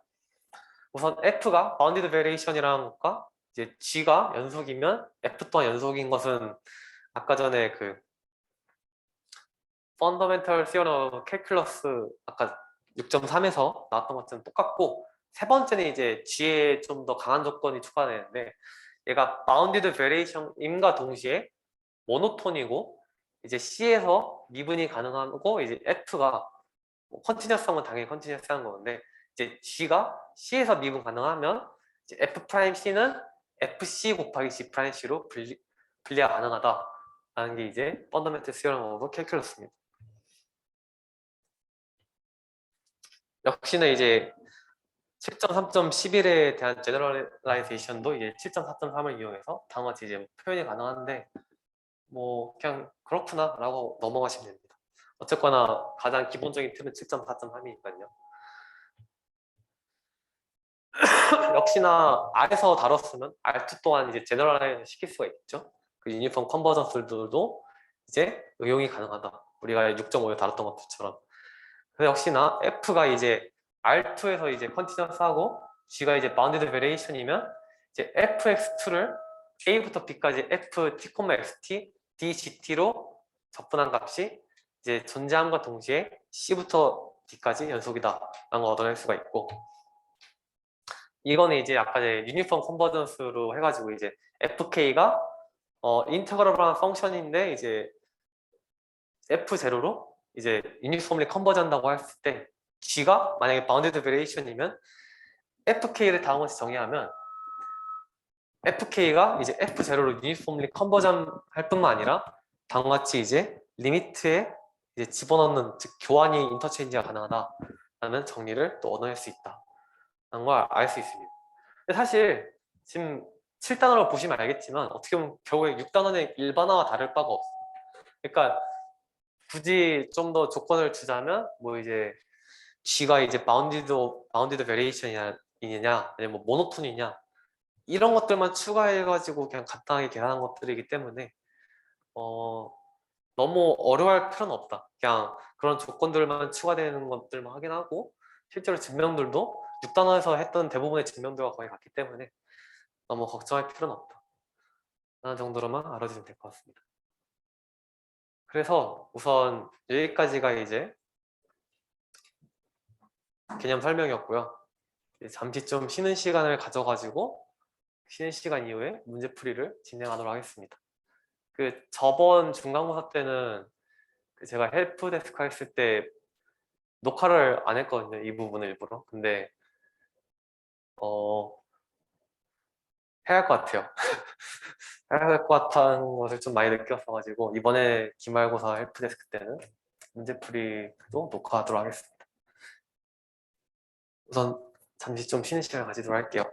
우선 F가 바운디드 베리에이션이라는 것과 이제 G가 연속이면 F 또한 연속인 것은 아까 전에 그 펀더멘털 시어럼 캘큘러스 아까 6.3에서 나왔던 것처럼 똑같고 세 번째는 이제 G에 좀 더 강한 조건이 추가되는데 얘가 바운디드 베리에이션임과 동시에 모노톤이고 이제 C에서 미분이 가능하고 이제 F가 컨티뉴어스한 건 당연히 컨티뉴어스한 건데 이제 G가 C에서 미분 가능하면 이제 F 프라임 C는 FC 곱하기 G 프라임 C로 분리가 가능하다라는 게 이제 펀더멘털 시어럼 오브 캘큘러스입니다. 역시나 이제 7.3.11에 대한 제너럴라이제이션도 이제 7.4.3을 이용해서 다음과 같이 이제 표현이 가능한데 뭐 그냥 그렇구나 라고 넘어가시면 됩니다. 어쨌거나 가장 기본적인 틀은 7.4.3이니까요. 역시나 R에서 다뤘으면 R2 또한 이제 제너럴라이즈 시킬 수가 있겠죠. 그 유니폼 컨버전스들도 이제 응용이 가능하다. 우리가 6.5에 다뤘던 것들처럼. 그래서 역시나 F가 이제 R2에서 이제 컨티뉴어스하고 G가 이제 바운디드 베리에이션이면 이제 fx2를 A부터 B까지 ft, xt, dgt로 접근한 값이 이제 존재함과 동시에 C부터 D까지 연속이다 라는 걸 얻어낼 수가 있고 이거는 이제 아까 이제 유니폼 컨버전스로 해가지고 이제 fk가 인터그럴한 펑션인데 이제 f0로 이제 유니폼리 컨버전한다고 했을 때 G가 만약에 바운디드 베리에이션이면 fk를 다음같이 정의하면 fk가 이제 f0로 유니폼리 컨버전 할 뿐만 아니라 다음같이 이제 리미트에 이제 집어넣는 즉 교환이 인터체인지가 가능하다라는 정리를 또 얻어낼 수 있다라는 걸 알 수 있습니다. 근데 사실 지금 7단원을 보시면 알겠지만 어떻게 보면 결국에 6단원의 일반화와 다를 바가 없어요. 그러니까 굳이 좀 더 조건을 주자면 뭐 이제 G가 이제 바운디드 베리에이션이냐 아니면 뭐 모노톤이냐 이런 것들만 추가해가지고 그냥 간단하게 계산한 것들이기 때문에 너무 어려워할 필요는 없다. 그냥 그런 조건들만 추가되는 것들만 확인하고 실제로 증명들도 6단원에서 했던 대부분의 증명들과 거의 같기 때문에 너무 걱정할 필요는 없다. 라는 정도로만 알아주시면 될 것 같습니다. 그래서 우선 여기까지가 이제 개념 설명이었고요. 잠시 좀 쉬는 시간을 가져가지고 쉬는 시간 이후에 문제풀이를 진행하도록 하겠습니다. 그 저번 중간고사 때는 그 제가 헬프데스크 했을 때 녹화를 안 했거든요. 이 부분을 일부러. 근데 해야 할 것 같아요. 해야 할 것 같다는 것을 좀 많이 느꼈어가지고 이번에 기말고사 헬프데스크 때는 문제풀이도 녹화하도록 하겠습니다. 우선 잠시 좀 쉬는 시간을 가지도록 할게요.